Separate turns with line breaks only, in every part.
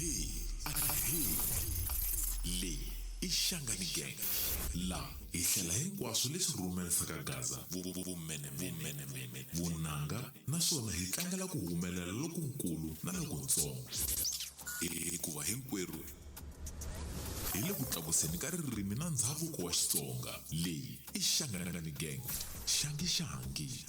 Ahe, le Ishangani Gang. La ihlela hinkwaswo leswi rhumerisaka Gaza. Vumene, vunanga, naswona hi tlangela ku humelela lokukulu na lokuntsongo. Hikuva hinkwerhu hi le ku tlakuseni ka ririmi na ndhavuko wa Xitsonga. Leyi i Shangani Gang. Shangi.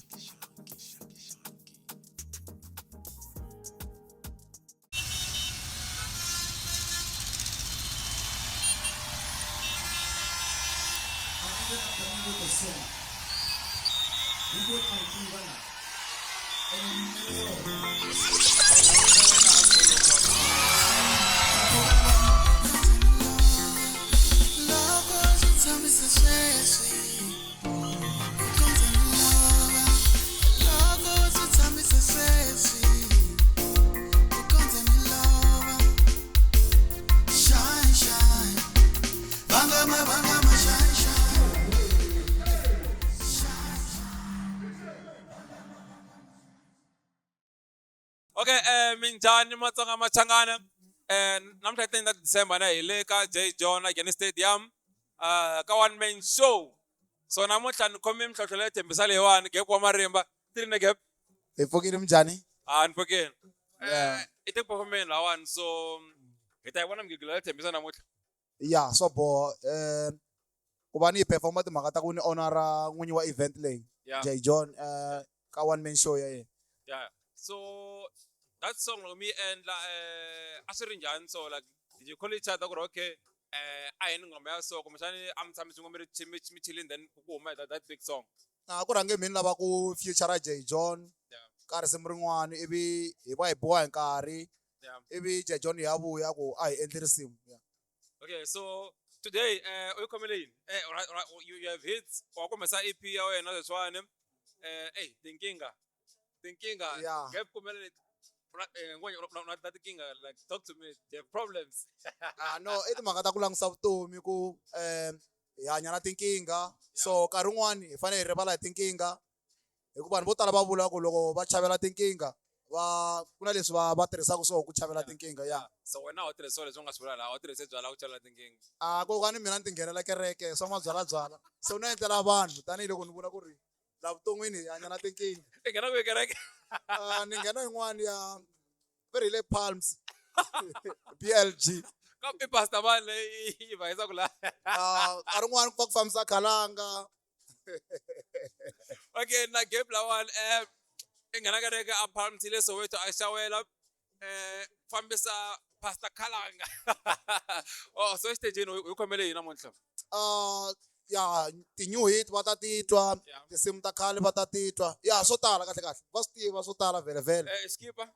Okay, minjhani Matsonga Machangana. Namuntlha 10 December na hi le ka J John Ageni Stadium ka one man show. So namuntlha ni khome mihlohlo leyi tshembisa leyiwani Gap wa Marimba. Tirine Gap?
Hi pfukile minjhani?
Ni pfukile. I ti performing lawani so hi ta yi vona migigilo leyi tshembisa namuntlha.
Yeah, so bo ku va ni hi performa timhaka ta ku ni honora n'winyi wa event leyi J John ka one man show ya yena.
Yeah. So that song me and aswi njhani so like did you call each other ku okay a hi ni ngoma ya so kumbexani a mi tshami swin'we mi chilling then ku huma that big song.
Ku rhange mini lava ku feature J John ka risimu rin'wana ivi hi va hi boha hi nkarhi ivi J John ya vuya ku a hi endli risimu.
Okay, so today u khomele yini? You have hits wa kumesa EP ya wena leswiwani tinkinga
Yeah.
Gap kumele not that kinga like talk to me they have problems.
No, i timhaka ta ku langisa vutomi ku hi hanya na tinkinga so nkarhi wun'wani hi fanele hi rivala hi tinkinga hikuva vanhu vo tala va vula ku loko va chavela tinkinga ku na leswi va tirhisaka swona ku chavela tinkinga ya
So wena u tirhisa leswi u nga swi vula laha u tirhise byala ku chavela tinkinga.
kokani mina ni tinghenela kereke swa mabyalabyala so ni endlela vanhu tanihiloko ni vula ku ri laha vuton'wini hi hanya na tinkinga.
I nghena ku kereke?
Ni nghena yin'wani ya very le Palms BLG
Kambe pastor mani leyi yi va yisaka laha.
nkarhi wun'wani ku va ku fambisa khalanga.
Okay, na Gap lawani i nghena kereke a Palms le Soweto a xawela fambisa pastor Khalanga. Oh, so exitejini u khomele yini namuntlha?
Ya ti-new hit va ta titwa tinsimu ta khale va ta titwa ya swo tala kahle va swi tiva swo tala vhele
Skipper?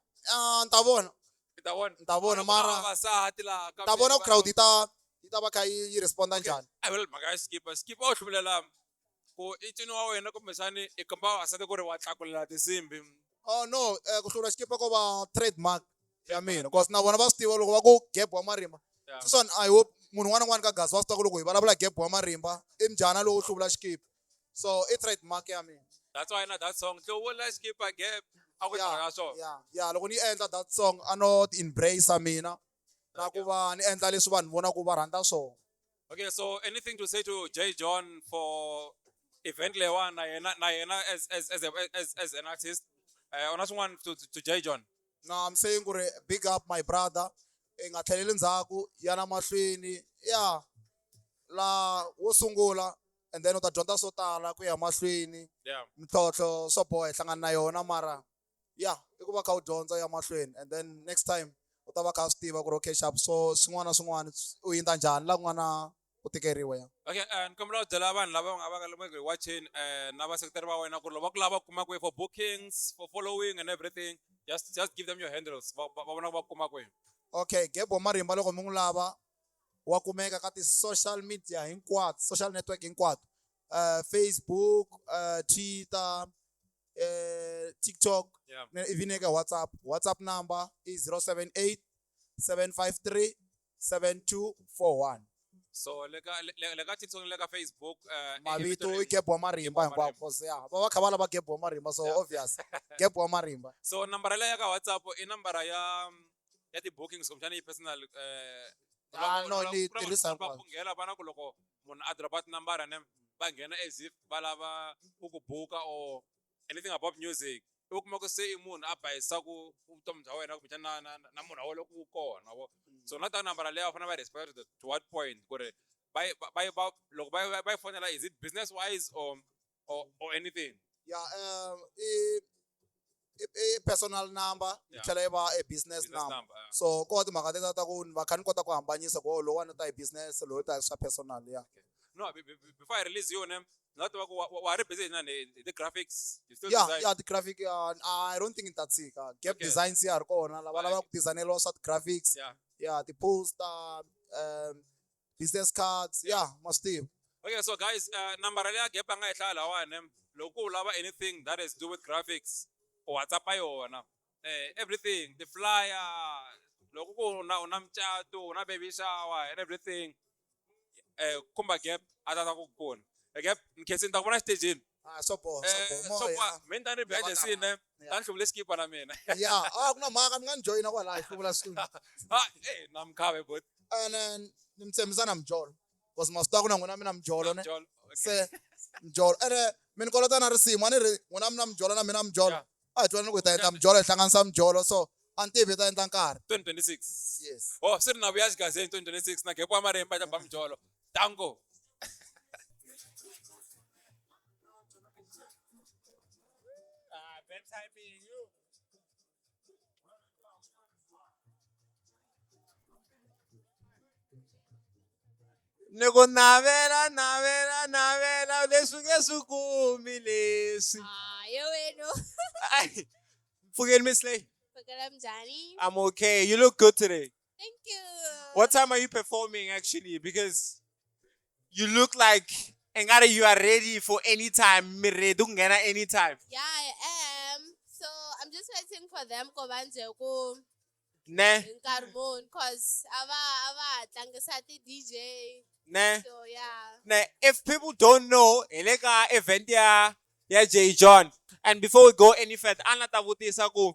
ni ta vona
Ni ta vona
mara
vavasati laha
ni ta vona crowd yi ta va kha yi responda njhani.
Well mhaka ya Skipper u hluvulela ku i ncino wa wena kumbexani i komba vavasati ku ri wa tlakulela tinsimbi.
Oh no ku hlula xikipa ko va trademark ya mina because na vona va swi tiva loko va ku Gap wa Marimba sweswiwani I hope munhu un'wana na un'wana ka Gaza va swi tiva ku loko hi vulavula Gap wa Marimba i mujana lowu hluvula xikipa so i trademark ya mina.
That's why na that song hluvula Skipper Gap a ku tlanga swona.
Ya loko ni endla that song a no ti embrace mina na ku va ni endla leswi vanhu vona ku va rhandza swona.
Okay, so anything to say to J John for event leyiwani na yena as an artist una swin'wana to J John?
No, I'm saying ku ri big up my brother i nga tlheleli ndzhaku yana mahlweni ya la wo sungula and then u ta dyondza swo tala ku ya mahlweni mintlhontlho swo boha hi hlangana na yona mara ya i ku va kha u dyondza ya mahlweni and then next time u ta va kha swi tiva ku ri okay sharp so swin'wana na swin'wana u yindla njhani la ku nga na ku tikeriwa ya.
Okay, and kombela u byela vanhu lava va nga watching na vaseketeri va wena ku ri loko va ku lava kuma kwihi for bookings for following and everything just give them your handles va vona va kuma kwihi.
Okay, Gap wa Marimba loko mi n'wi lava wa kumeka ka ti-social media hinkwato social network hinkwato Facebook Twitter TikTok even eka WhatsApp number is 078 753 7241.
So le ka TikTok le ka Facebook
mavito i Gap wa Marimba hinkwavo because ya va kha va lava Gap wa Marimba so obvious Gap wa Marimba.
So nambara leyi ya ka WhatsApp i nambara ya ya ti-bookings kumbexana yi-personal
no, ni tirhisa
va
hinkwaswo.
phungela vana ku loko munhu a dropa tinambara ne va nghena as if va lava ku ku buka or anything about music u kuma ku se i munhu a bayisaku vutomi bya wena kumbexana na munhu wa wena ku kona vo so na ta nambara leyi va fanele va respect to what point ku ri loko va yi fonela is it business wise or anything
Yeah, i personal number
Yeah.
tlhela yi va a business number.
number
So ko va timhaka teta ta ku va kha ni kota ku hambanyisa ku lowani ta hi business loyi ta hi swa personal ya.
no before I release you ne not ku wa ri busy na the graphics you still
Yeah,
design
yeah, the graphic I don't think ta tshika. Gap
Okay.
designs ya ha ri kona lava lava ku designeriwa swa graphics.
yeah
Yeah, the poster, business cards. Yeah, must be.
okay so guys nambara leya gap a nga yi hlaya lawani loko u lava anything that has to do with graphics u whatsapp yona everything the flyer loko ku u na mucato u na baby shower and everything kumba gap a ta ku pfuna gap nkhensi ni ta ku vona xitejini
So bo, mo
so
yeah.
mi ni ta ni behind the scene ne ta ni hluvule skipa na mina
Yeah, ku na mhaka ni nga ni joyina kwala hi hluvula swilo.
na mkhabe but
And then ni mi tshembisa na mjolo. Because must ku na n'wina mina mjolo ne.
Jol, okay.
Se mjolo mi ni kolota na risimu a ni ri n'wina mina mjolo na mina mjolo.
Yeah.
A hi twanani ku hi ta endla mjolo hi hlanganisa mjolo so a ni tivi hi ta endla nkarhi.
2026
Yes.
oh swi ri na vuya xigazeni 2026 na gap wa marimba xa bamjolo tango
Ni ku navela leswi nge swi kumi leswi.
Yo wena.
Ay, Mfukeni Miss Lay,
Pagala mjani.
I'm okay. You look good today.
Thank you.
What time are you performing actually? Because you look like engare you are ready for any time. Mi ready kungena anytime.
Yeah, I am. So I'm just waiting for them ko banje ku
Ne,
nkarmon cause ava tlangisa ti DJ.
ne,
So yeah.
ne. If people don't know, eleka event ya J John. And before we go any further, anata vutisa ku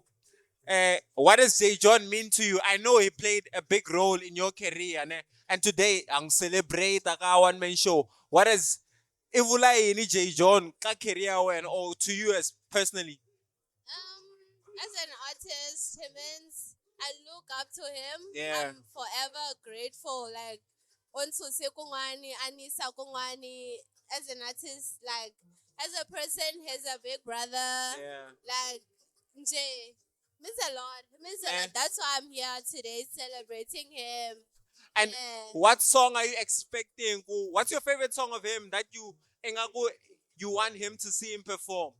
what does J John mean to you? I know he played a big role in your career, ne? And today I'm celebrate a one man show. What does ivula yini J John ka career when or to you as personally?
As an artist, he means I look up to him.
Yeah.
I'm forever grateful. Like onto sekungwani, anisa kungwani. As an artist, like as a person, he's a big brother.
Yeah.
Like nje means a lot. It means a
Eh.
lot. That's why I'm here today celebrating him.
And
Yeah.
what song are you expecting? What's your favorite song of him that you want him to see him perform?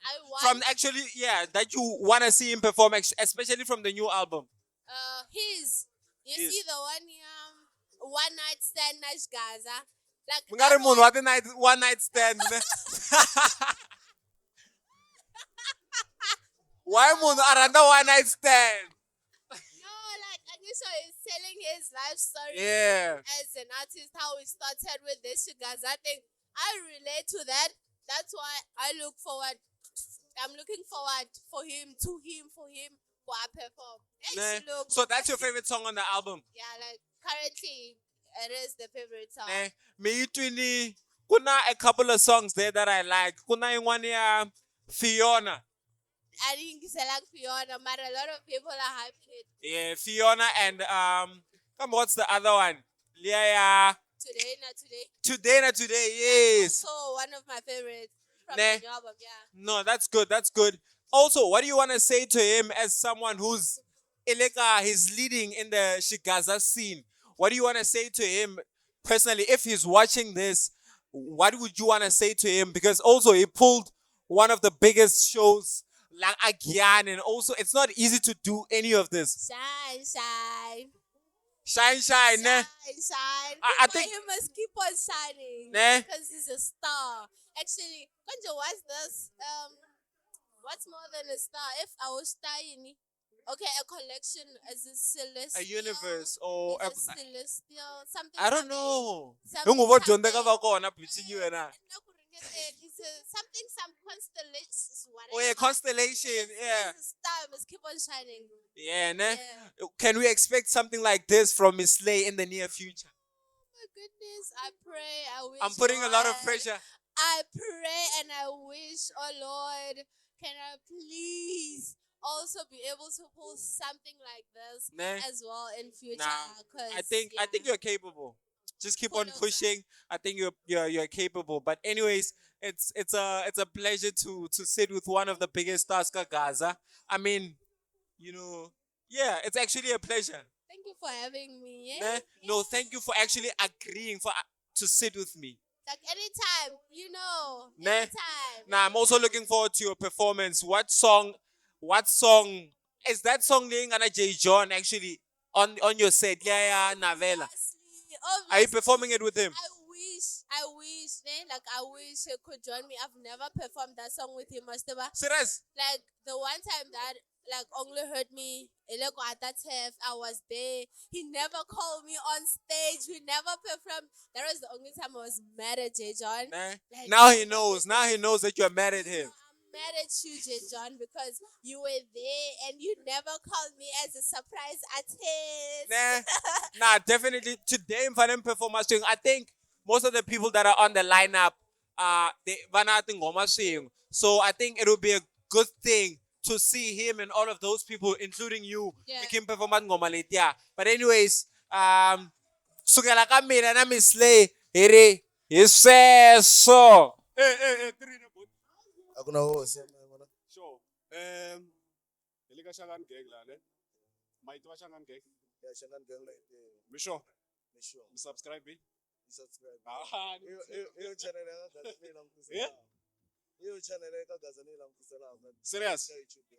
I want
From actually, yeah, that you want to see him perform, especially from the new album.
his. You
His.
see the one night stand Nash Gaza. Like
Mungari
I
munhu
want-
one night stand. Ne? Why munhu aranda one night stand?
No, like Anisha is telling his life story
Yeah.
as an artist, how he started with this Gaza thing. I relate to that. That's why I'm looking forward for him for a perform.
Ne?
Look,
So that's your favorite song on the album.
yeah, like currently it is the favorite song.
Ne? Me twini. Kuna a couple of songs there that I like. Kuna yin'wana ya Fiona.
I think it's like Fiona, but a lot of people are hyping it
Yeah, Fiona and what's the other one? Yeah,
today, not today.
Today na today, yes.
So one of my favorites from
Ne.
the new album, yeah.
No, that's good. That's good. Also, what do you want to say to him as someone who's he's leading in the Shigaza scene? What do you want to say to him personally if he's watching this? What would you want to say to him? Because also he pulled one of the biggest shows like Agyan, and also it's not easy to do any of this.
Shine, shine.
Shine, ne?
Shine.
I
People,
think-
he must keep on shining.
Ne?
Because he's a star. Actually, Konjo, what's this? What's more than a star? If I was tiny, okay, a collection as a celestial.
A universe or
is a celestial something.
I don't
something.
know.
Something,
Unguvo dyondza ka
something.
va kona between you and I.
Na ku ri It's some constellations.
Oh yeah, constellation. Yeah.
The star must keep on shining.
Yeah, ne?
Yeah.
Can we expect something like this from Miss Slay in the near future?
My goodness, I pray, I wish.
I'm putting a lot of
Lord,
pressure.
I pray and I wish, oh Lord, can I please also be able to pull something like this
Ne?
as well in future?
Nah,
'Cause,
I think
yeah.
you're capable. Just keep on
Full of
pushing. I think you're capable. But anyways, it's a pleasure to sit with one of the biggest stars, Gaza. I mean, yeah, it's actually a pleasure.
Thank you for having me.
Ne?
Yeah?
No, thank you for actually agreeing to sit with me.
Like anytime,
Ne?
anytime.
Now I'm also looking forward to your performance. What song is that song laying on a J John actually on your set? Yeah, Navela. Are you
Obviously,
performing it with him?
I wish, like I wish he could join me. I've never performed that song with him, Mastaba.
Serious?
Like the one time that like only heard me, Eleko at that TEF, I was there. He never called me on stage. We never performed. That was the only time I was mad at J John.
Nah.
Like,
Now he knows. Now he knows that you're mad at him.
I'm mad at you, J John, because you were there and you never called me as a surprise artist.
Nah, definitely. Today in Fanem Performance Swing, I think most of the people that are on the lineup, they vanating ngoma swing. So I think it will be a good thing to see him and all of those people, including you,
Yeah.
making performance ngoma late. Yeah. But anyways, sukela ka mina na Miss Slay, here so.
Akuna hosi.
Sure. Ile ka Shangan Gang la ne. Maitwa Shangan Gang.
Yeah, Shangan Gang like
Misho,
Misho.
subscribe.
Subscribe.
Ah,
Iyo channel ya Gaza ni lamkusela.
Yeah?
Iyo channel ya Gaza ni lamkusela.
Serious?
YouTube.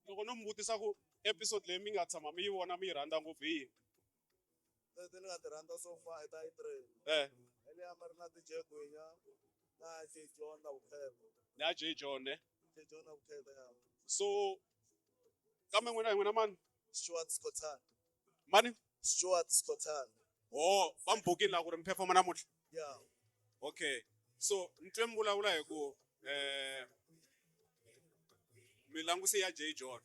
Loko no mvutisa ku episode leyi mi nga tshama mi yi vona mi yi rhandza ngopfu hi.
Tani nga tirhanda so far ita 3. Ele amari na DJ Gwinya na J John na Ukhelo.
Na J John ne.
J John na Ukhelo ya.
So kama n'wina man.
Stuart Scottan.
Mani?
Stuart Scottan.
Oh, va mi bukini la ku ri mi performa namuntlha.
Yeah.
Okay. So ntwe mi vulavula hi ku mi languse ya J John.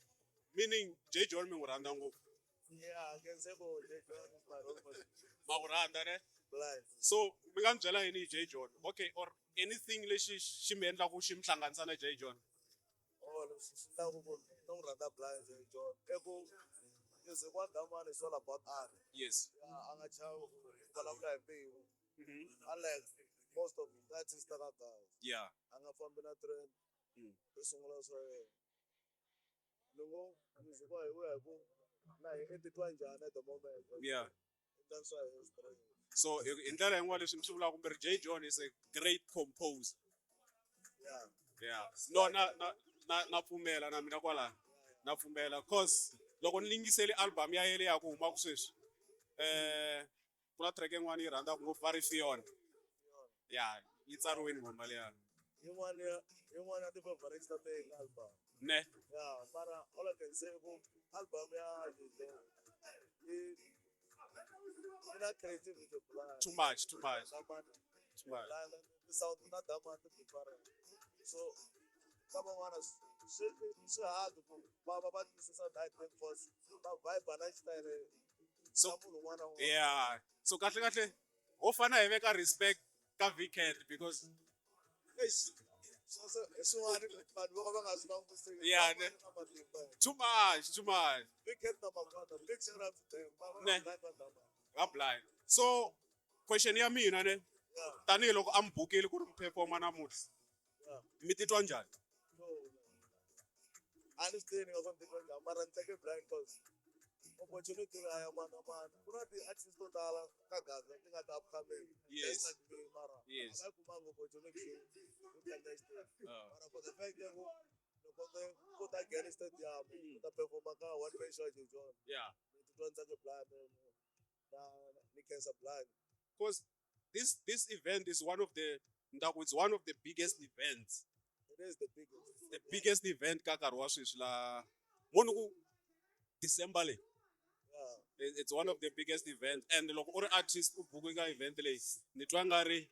Meaning J John mi n'wi rhandza ngopfu.
Yeah, I can say go J John is my role model.
Ma ku rhandza ne.
Blind.
So mi nga mi byela yini hi J John? Okay, or anything lexi xi mi endla ku xi mi hlanganisa na J John.
Oh, leswi ta ku no rhandza blind J John. Eko music wa Damani is all about art.
Yes.
Anga chawo vulavula hi mbilu.
Mm-hmm.
Unlike most of the artists that are guys.
Yeah.
Anga fambi na trend. Ku sungula swa yena. Loko music wa hi ku na hi etitwa njhani at the moment.
Yeah.
That's why it's trend.
So in ndlela yin'wana leswi mi swi vulaka kumbe J John is a great composer.
Yeah.
Yeah. No, na pfumela na mina kwala. Na pfumela cause loko ni lingisele album ya yele ya ku huma ku sweswi. Ku na track yin'wana yi rhandza ngopfu va ri Fiona. Yeah, yi tsariwini ngoma liya.
Yin'wana ya ti-favorites ta the album.
Ne.
Yeah, but all I can say ku album ya ina creativity blind.
Too much. Too much.
The sound not that much different. So kama wana swi hard ku va twisisa that because va vibe na style
So
munhu un'wana na un'wana.
yeah. So kahle ho fana hi veka respect ka Weekend because
Swin'wana vanhu vo ka va nga swi langutiseki.
Yeah, ne. too much.
Weekend na makwata big shout out to them.
Ne. Va blind. So question ya mina ne.
Yeah.
Tanihi loko a mi bukile ku ri mi performa namuntlha.
Yeah.
Mi titwa njhani?
Understanding of something like that, but I'm taking blind because opportunity I am on. Ku na ti-artists to tala ka Gaza ti nga ta upcoming.
Yes.
Just like me, mara.
Yes.
Va kumanga opportunity ku ta next year. Mara for the fact that ku ta Gary Stadium, ku ta performa ka one man show J John.
Yeah.
Ti twa ntsake blind na ni cancer blind.
Because this event is one of the biggest events.
It is the biggest.
The biggest event ka nkarhi wa sweswi la moni ku December leyi.
Yeah.
It's one of the biggest events and loko u ri artist u buke ka event leyi ni twa nga ri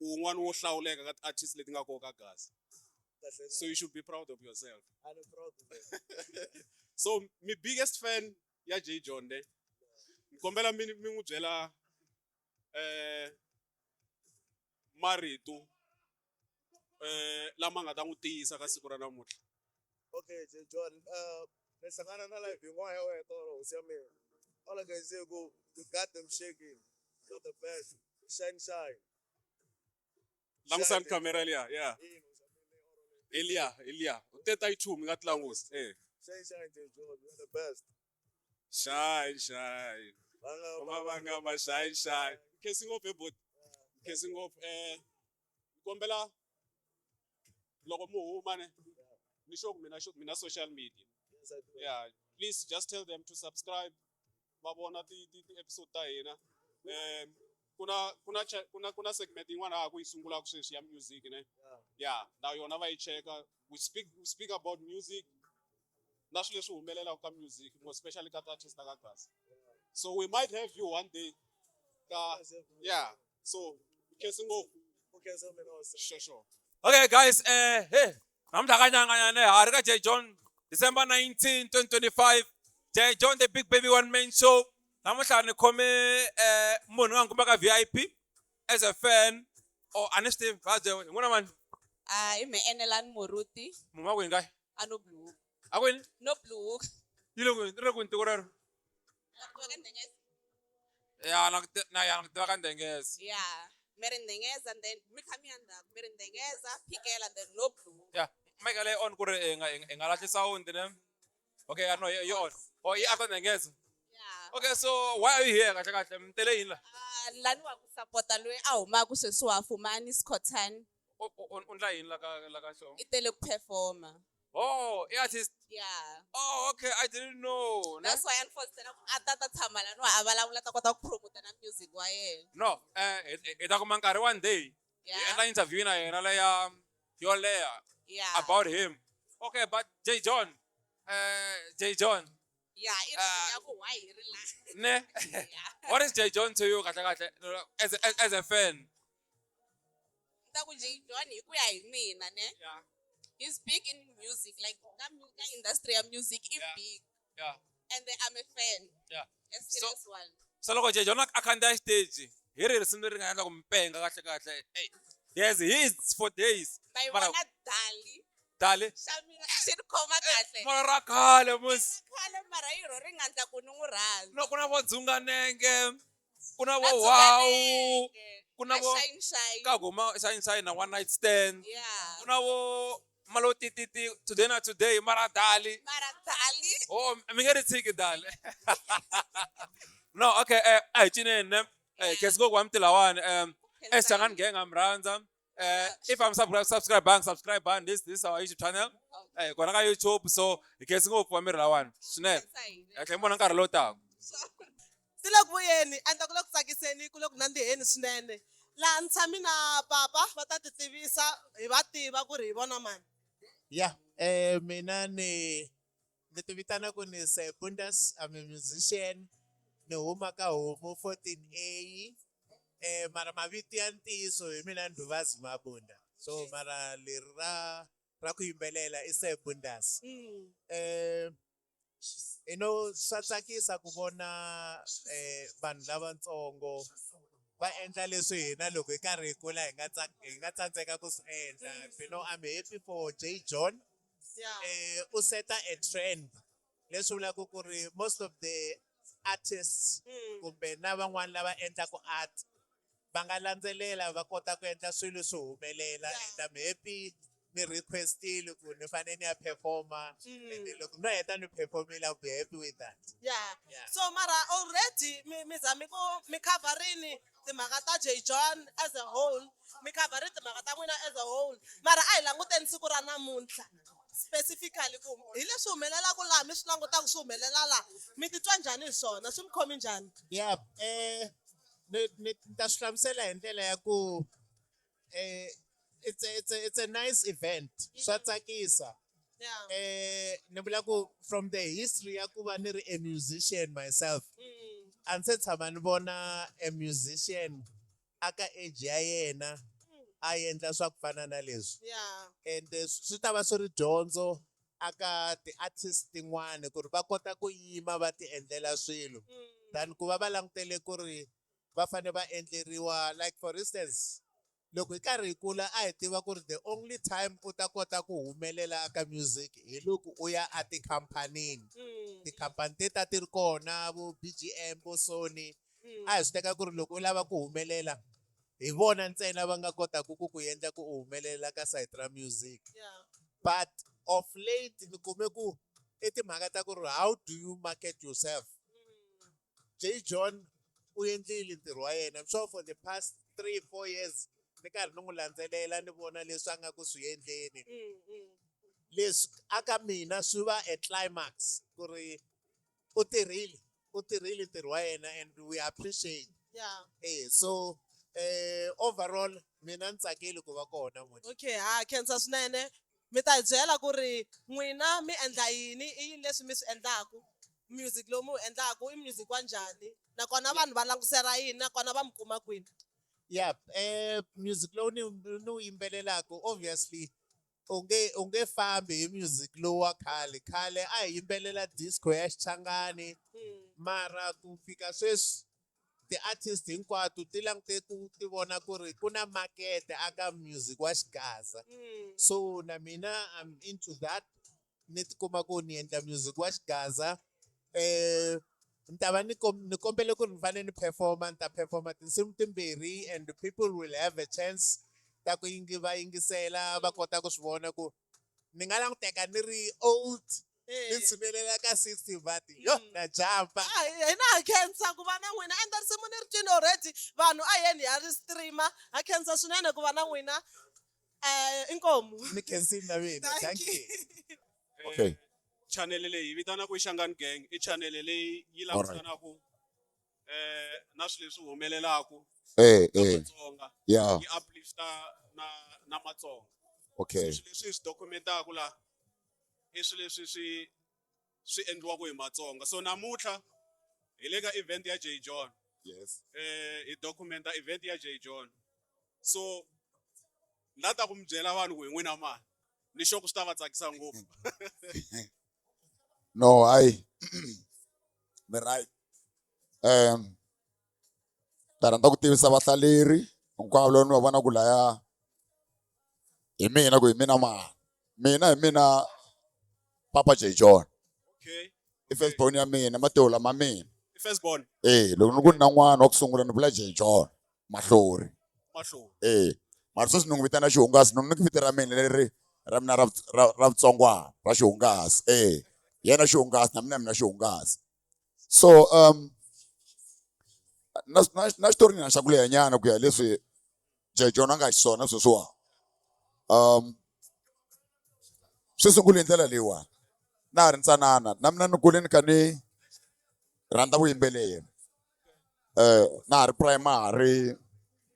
un'wana wo hlawuleka ka artist leti nga koka ka Gaza. So you should be proud of yourself.
I'm proud of it.
So my biggest fan ya J John ne. Nkombela mi n'wi byela marito lama nga ta n'wi tiyisa ka siku ra namuntlha.
Okay, J John, let's hang on live. You want to tell me. All I can say, go, you got them shaking. You're the best. Shine, shine.
Langsam camera liya, yeah. Elia. Uteta ichumi nga tlangus.
Shine, shine, J John. You're the best.
Shine. Mabanga ma shine. Kissing up a boat. Kissing up kombela loko mu mane. Mina social media.
Yes, I do.
Yeah, please just tell them to subscribe. Babona ti episode ta hina. Kuna segment yin'wana ha ku yi sungula ku sweswi ya music ne. Yeah, now yona va yi cheka. We speak about music. Na swilo leswi humelelaka ka music, especially ka artists ta ka Gaza. So we might have you one day. Yeah. So, kissing off.
Okay, so me know.
Sure.
Okay, guys, hey, namdakanyanganya hari ka J John, December 19, 2025. J John, the Big Baby One Man Show. Namuhla ni khome munhu nga ngumaka VIP as a fan or honesty baje ngona man.
I me Enelan Moruti.
Munga kwini kai?
Ano blue.
Akwini?
No blue.
Yilo kwini? Re kwini tikurero? Ya nakutwa kandengeza.
Yeah. Merendengeza and then Mikamianda, Merendengeza, Pikel and then no blue.
Yeah. Makale on kure ngalahle sound ne. Okay, I know you on. Oh, yeah, after ndengeza.
Yeah.
Okay, so why are you here kahle kahle? Mtele yini la?
Lani wa kusupporta loyi a humaka sweswi wa Fumani Scottan
Undla yini la ka show?
i tele ku performa.
Oh, artist.
Yeah.
Oh, okay, I didn't know.
That's why unfortunately a ta tshama lani wa a vulavula ta kota ku promote na music wa yena.
No, ita kuma nkarhi one day.
Yeah.
Hi endla interview na yena leya yo leya
Yeah.
about him. Okay, but J John.
Yeah, it's why he relax.
Ne?
Yeah.
What is J John to you kahle kahle as a fan?
Ta ku J John hi ku ya hi mina ne.
Yeah.
He's big in music, like the industry of music is
Yeah.
big.
Yeah.
And then I'm a fan.
Yeah.
A serious one.
So loko J John akanda stage, hi ri risimu leri nga endla ku mpenga kahle kahle. Hey, there's hits for days.
By
Mara-
one Dali.
Dale.
Shamina shit khoma kahle.
Mara khale mus.
Khale mara yiro ri nga ndla ku ni n'wi rhandza.
No kuna vo dzunganenge. Kuna vo
Na
wow.
Dzunganenge,
Kuna
na
vo
shine.
ka guma shine na one night stand.
Yeah.
Kuna vo malo titi today na today mara dali.
Mara Dali.
Oh, mi ngeri tiki dali. No, okay, ay chinene. Kes go kwamtila one. Esangan gang amranza. If I'm subscribe bang, this is our YouTube channel. Kona ka YouTube, so kes go for mirla one. Snell. Okay, mbona nkarhi lo taka.
Sila kuyeni anda ku le ku tsakiseni ku le ku nandziheni swinene laha ni tshami na papa va ta ti tivisa hi va tiva ku ri hi vona mani.
Yeah, mina ni ti vitana ku ni Bundas. I'm a musician. Ni huma ka Homo 14A. Mara maviti ya ntiyiso hi mina Nduvazi Mabunda. So mara leri ra ku yimbelela i Bundas. You know, swa tsakisa ku vona vanhu lavatsongo va endla leswi hina loko hi karhi hi kula hi nga tsandzeka ku swi endla. You know, I'm happy for J John.
Yeah.
U seta a trend leswi vulaka ku ri most of the artists kumbe na van'wana lava endlaka art va nga landzelela va kota ku endla swilo swo humelela. And I'm happy mi requestile ku ni fanele ni ya performa. And loko no heta ni performile I'll be happy with that.
Yeah.
Yeah.
So mara already mi zami ku mi coverini timhaka ta J John as a whole. Mi coverini timhaka ta n'wina as a whole. Mara a hi languteni siku ra namuntlha. Specifically ku hi leswi humelelaka laha mi swi langutaka swi humelela laha mi titwa njhani hi swona swi mi khomi njhani.
Yeah, ni ta swi hlamusela hi ndlela ya ku it's a nice event. Swa tsakisa.
Yeah.
Ni vula ku from the history ya ku va ni ri a musician myself. A ndzi se tshama ni vona a musician aka age ya yena a endla swa ku fana na leswi
Yeah.
and swi ta va swi ri dyondzo aka ti-artist tin'wani ku ri va kota ku yima va ti endlela swilo than ku va va langutele ku ri va fane va endleriwa like for instance loko hi karhi hi kula a hi tiva ku ri the only time u ta kota ku humelela aka music hi loko u ya a tikhampanini tikhampani te ta ti ri kona vo BGM vo Sony a hi swi teka ku ri loko u lava ku humelela hi vona ntsena va nga kotaka ku endla ku u humelela ka site ra music
Yeah.
but of late ni kume ku i timhaka ta ku ri how do you market yourself J John u endlile ntirho wa yena I'm sure for the past 3-4 years ni karhi ni n'wi landzelela ni vona leswi a nga ku swi endleni leswi aka mina swi va a climax ku ri u tirhile ntirho wa yena and we appreciate
Yeah.
so overall mina ni tsakile ku va kona mona
Okay, khensa swinene. Mi ta hi byela ku ri n'wina mi endla yini i yini leswi mi swi endlaku music lowu mi wu endlaku i music wa njhani nakona vanhu va langutisela yini nakona va mi kuma kwini.
yeah music lowu ni wu yimbelelaka obviously u nge fambi hi music lowu wa khale a hi yimbelela disco ya Xichangani mara ku fika sweswi ti-artist hinkwato ti langute ku ti vona ku ri ku na makete aka music wa xigaza so na mina I'm into that ni tikuma ku ni endla music wa xigaza ni ta va ni kombele ku ri ni fanele ni performa ni ta performa tinsimu timbirhi and people will have a chance ta ku va yingisela va kota ku swi vona ku ni nga languteka ni ri old ni tshunelela ka 60 but yo na jumpa
Hina ha khensa ku va na n'wina ende risimu ni ri twini already vanhu a yeni ha ri streama ha khensa swinene ku va na n'wina inkomu
ni khensini na mina thank you
Okay.
channel leyi yi vitanaku Ishangani Gang i channel leyi yi langutanaku na swilo leswi humelelaku Matsonga
Yeah.
yi uplifta na Matsonga
Okay.
swilo leswi hi swi documentaku la i swilo leswi swi endliwaku hi Matsonga so namuntlha hi le ka event ya J John
Yes.
hi documenta event ya J John so la ta ku mi byela vanhu ku hi n'wina mani ni sure ku swi ta va tsakisa ngopfu
No, me right. Ta rhandza ku tivisa vahlaleri hinkwavo lowu ni va vona ku laya hi mina ku hi mina hi mina Papa J John
okay
i firstborn ya mina Mateo ma mina
i firstborn
loko ni ku na n'wana wa ku sungula ni vula J John Mahlori
mahlori
mara sweswi ni n'wi vitana xihungasi ni ku vito ra mina leri ra mina ra vutsongwana ra xihungasi yena xihungasi na mina xihungasi so na xitori na xa ku leha nyana ku ya leswi J John a nga xiswona sweswiwa swi sungule hi ndlela leyiwani na ha ri ntsanana na mina ni kule ni kha ni rhandza vuyimbeleri na ha ri primary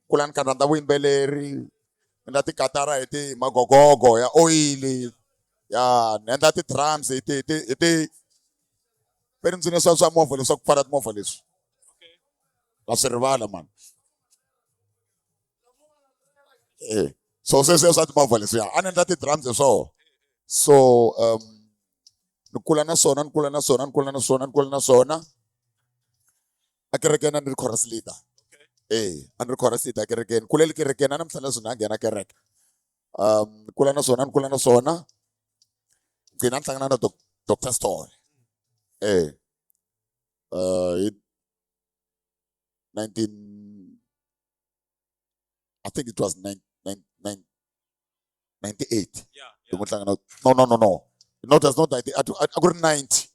kula ni kha ni rhandza vuyimbeleri ni endla tikatara hi magogogo ya oyili ya ni endla ti-drums hi ti perindzini swa movha leswi swa ku pfala timovha leswi va swi rivala mani so sweswiya swa timovha leswiya a ni endla ti-drums hi swoho so ni kula na swona a kerekeni a ni ri chorus leader a ni ri chorus leader a kerekeni kulele kerekeni a namuntlha leswi ni nga nghena kereke ni kula na swona gcina ni hlangana na Dr Story hi 19 I think it was 98
yeah
loko ni hlangana no it was not 90 a ku ri 90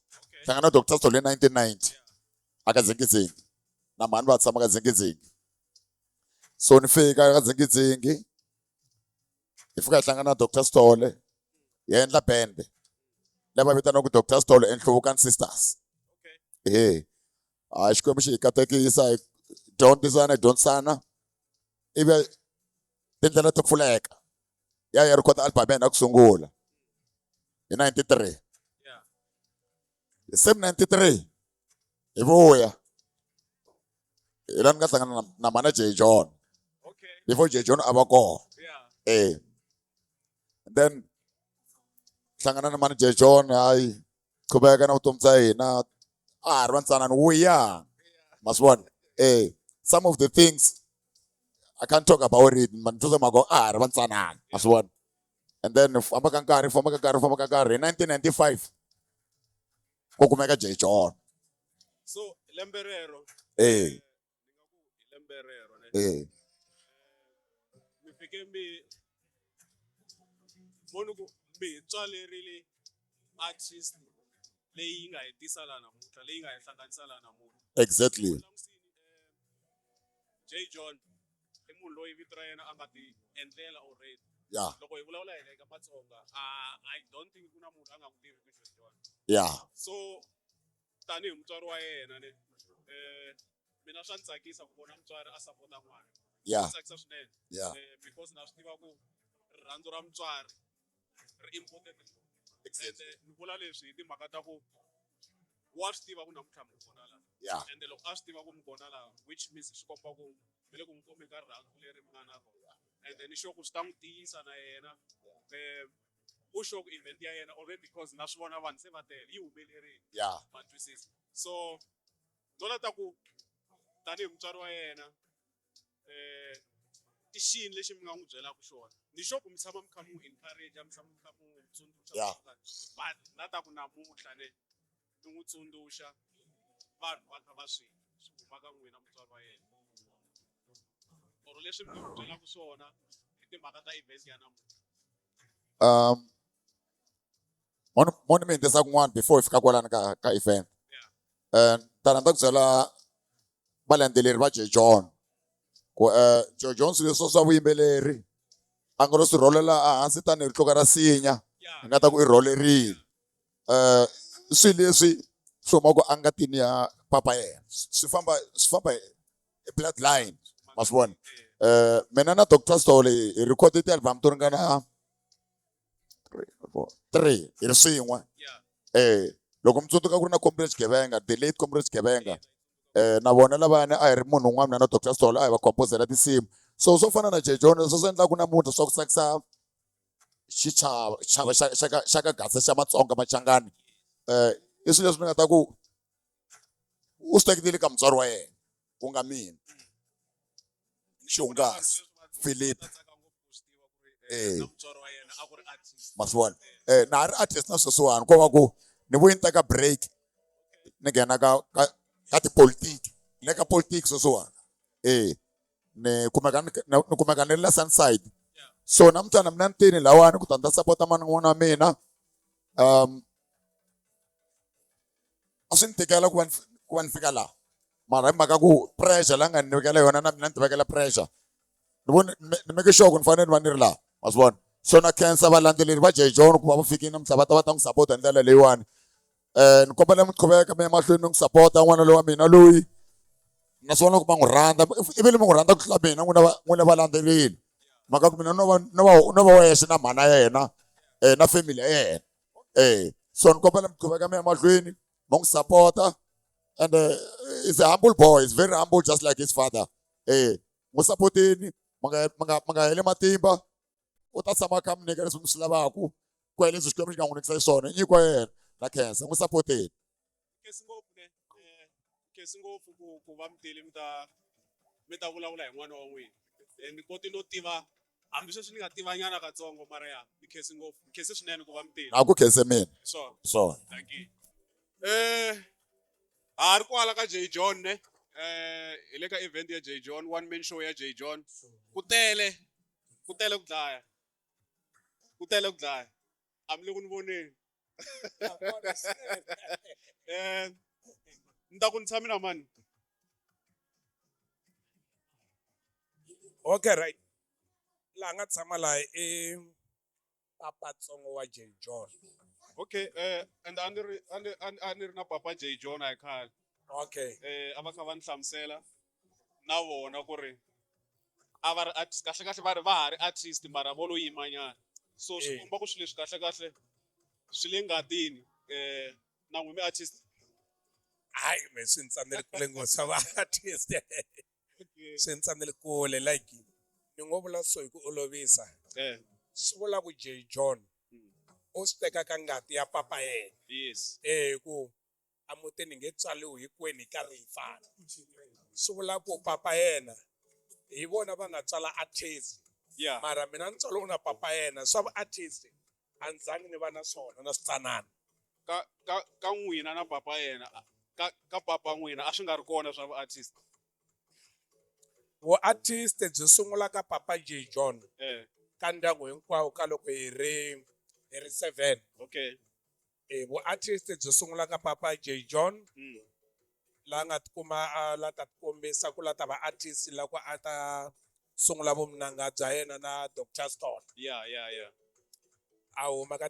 hlangana na Dr Story 1990 aka Zingizingi na mhani va tshama ka Zingizingi so ni fika ka Zingizingi hi fika hi hlangana na Dr Stole hi endla band lava vitanaka Dr Stole and Nhluvukan Sisters xikwembu xi hi katekisa hi dyondzisana ivi tindlela ti pfuleka ya rikota album ya ku sungula hi 93
yeah
hi 93 hi vuya hi la ni nga hlangana na mana J John
before J John a va kona.
Yeah.
Then hlangana na mani J John hayi qhubeka na vutomi bya hina a ha ri vantsanana wo young ma swi vona some of the things I can't talk about it man twa mako a ha ri vantsanana ma swi vona and then famba ka nkarhi hi 1995 ku kumeka J John
So lembe rero lembe rero ne mi fike mi vona ku mi tswalerile artist leyi nga hi tisa la namuntlha leyi nga hi hlanganisa la namuntlha.
exactly
J John i munhu loyi vito ra yena a nga ti endlela already.
yeah
Loko hi vulavula hi le ka Matsonga I don't think ku na munhu a nga n'wi tivi ku J John.
yeah
So tanihi mutswari wa yena ne mina swa ni tsakisa ku vona mutswari a sapota n'wana.
yeah
Swi tsakisa swinene.
yeah
Because na swi tiva ku rirhandzu ra mutswari ri important. Ni vula leswi hi timhaka ta ku wa swi tiva ku namuntlha mi kona laha.
yeah
Ende loko a swi tiva ku mi kona laha which means swi komba ku mi le ku mi khomi ka rirhandzu leri mi nga na kona. And then sure ku swi ta n'wi tiyisa na yena u sure ku event ya yena already because na swi vona vanhu se va tele yi humelerile.
yeah
Ma twisisa. So no lata ku tanihi mutswari wa yena i xini lexi mi nga n'wi byelaka xona ni sure ku mi tshama mi kha mi n'wi encourage mi tshama mi kha mi n'wi tsundzuxa
Yeah.
but na ta ku namuntlha ne mi n'wi tsundzuxa vanhu va kha va swi huma ka n'wina mutswari wa yena or leswi mi n'wi byelaka swona hi timhaka ta event ya namuntlha.
moni mi endlisa kun'wana before hi fika kwalani ka event ta rhandza ku byela valandzeleri va J John ku J John swilo leswo swa vuyimbeleri a nga lo swi rholela ehansi tanihi rihloka ra sinya hi nga ta ku i rholerile swilo leswi swi humaka engatini ya papa yena swi famba hi bloodline ma swi vona mina na Dr Stole hi recorde ti-album to ringana 3 hi ri swin'we loko mi tsundzuka ku ri na Comrade Ghevenga the late Comrade Ghevenga na vona lavayani a hi ri munhu un'wana na Dr Stole a hi va compose-la tinsimu so swo fana na J John leswi swi endlaka namuntlha swa ku tsakisa xichava xa ka gasa xa Matsonga Machangani i swilo leswi ni nga ta ku u swi teketile ka mutswari wa yena ku nga mina Xihungasi Philip
mutswari wa yena a ku ri artist.
ma swi vona na ha ri artist na sweswiwani ko va ku ni vuyi ni teka break ni nghena ka tipolotiki ni le ka politiki sweswiwani ni kumeka ni ri la Sunside so namuntlha na mina ni tini lawani ku ta ni ta sapota mana n'wana wa mina a swi ni tikela ku va ni fika laha mara hi mhaka ku pressure la nga ni vekela yona na mina ni ti vekela pressure ni vona ni make sure ku ni fanele ni va ni ri laha ma swi vona so na khensa valandzeleri va J John ku va va fikile namuntlha va ta n'wi sapota hi ndlela leyiwani ni kombela mi qhuveka mi ya mahlweni ni n'wi sapota n'wana loyi wa mina loyi na swona ku va n'wi rhandza ivi mi n'wi rhandza ku tlula mina n'wina valandzeleri mhaka ku mina no va wexe na mhana ya yena na family ya yena so ni kombela mi qhuveka mi ya mahlweni ma n'wi sapota and he's a humble boy he's very humble just like his father n'wi sapoteni ma nga heli matimba u ta tshama kha mi nyika leswi mi swi lavaka ku ya leswi xikwembu xi nga n'wi nikisa xiswona i nyiko yena na khensa n'wi sapoteni
Khensi ngopfu ne khensi ngopfu ku va mi tile mi ta vulavula hi n'wana wa n'wina ni koti no tiva hambi sweswi ni nga tivanyana katsongo mara ya mi khensi ngopfu mi khensi swinene ku va mi tile
na ku khense mina
so thank you ha ri kwala ka J John ne hi le ka event ya J John one man show ya J John ku tele ku dlaya a mi le ku ni voneni ni ta ku ni tshami na mani
Okay, right. Laha nga tshama laha i papatsongo wa J John.
okay and a ni ri na papa J John a hi khale
Okay.
a va kha va ni hlamusela na vona ku ri a va ri artist kahle va ri va ha ri artist mara vo lo yimanyana so swi komba ku swilo leswi kahle swi le ngatini na n'wi mi artist
Hayi me swi ni tsandzele kule nghozi va artist. Swi ni tsandzele kule like ni ngo vula so hi ku olovisa
Eh.
swi vula ku J John u swi teka ka ngati ya papa yena
Yes.
ku amutini nge tswaliwi hinkwenu hi karhi hi fana swi vula ku papa yena hi vona va nga tswala artist
Yeah.
mara mina ni tswaliwe na papa yena swa vu-artist a ni zangi ni va na swona na switsanana
Ka n'wina na papa yena. Ka papa n'wina a swi nga ri kona swa vu-artist.
vu-artist byi sungula ka papa J John
Eh.
ka ndyangu hinkwawo ka loko hi ri 7
Okay.
vu-artist byi sungula ka papa J John
Mm.
la nga tikuma la ta tikombisa ku la ta va artist la ku a ta sungula vumnanga bya yena na Dr Stall
Yeah.
a huma ka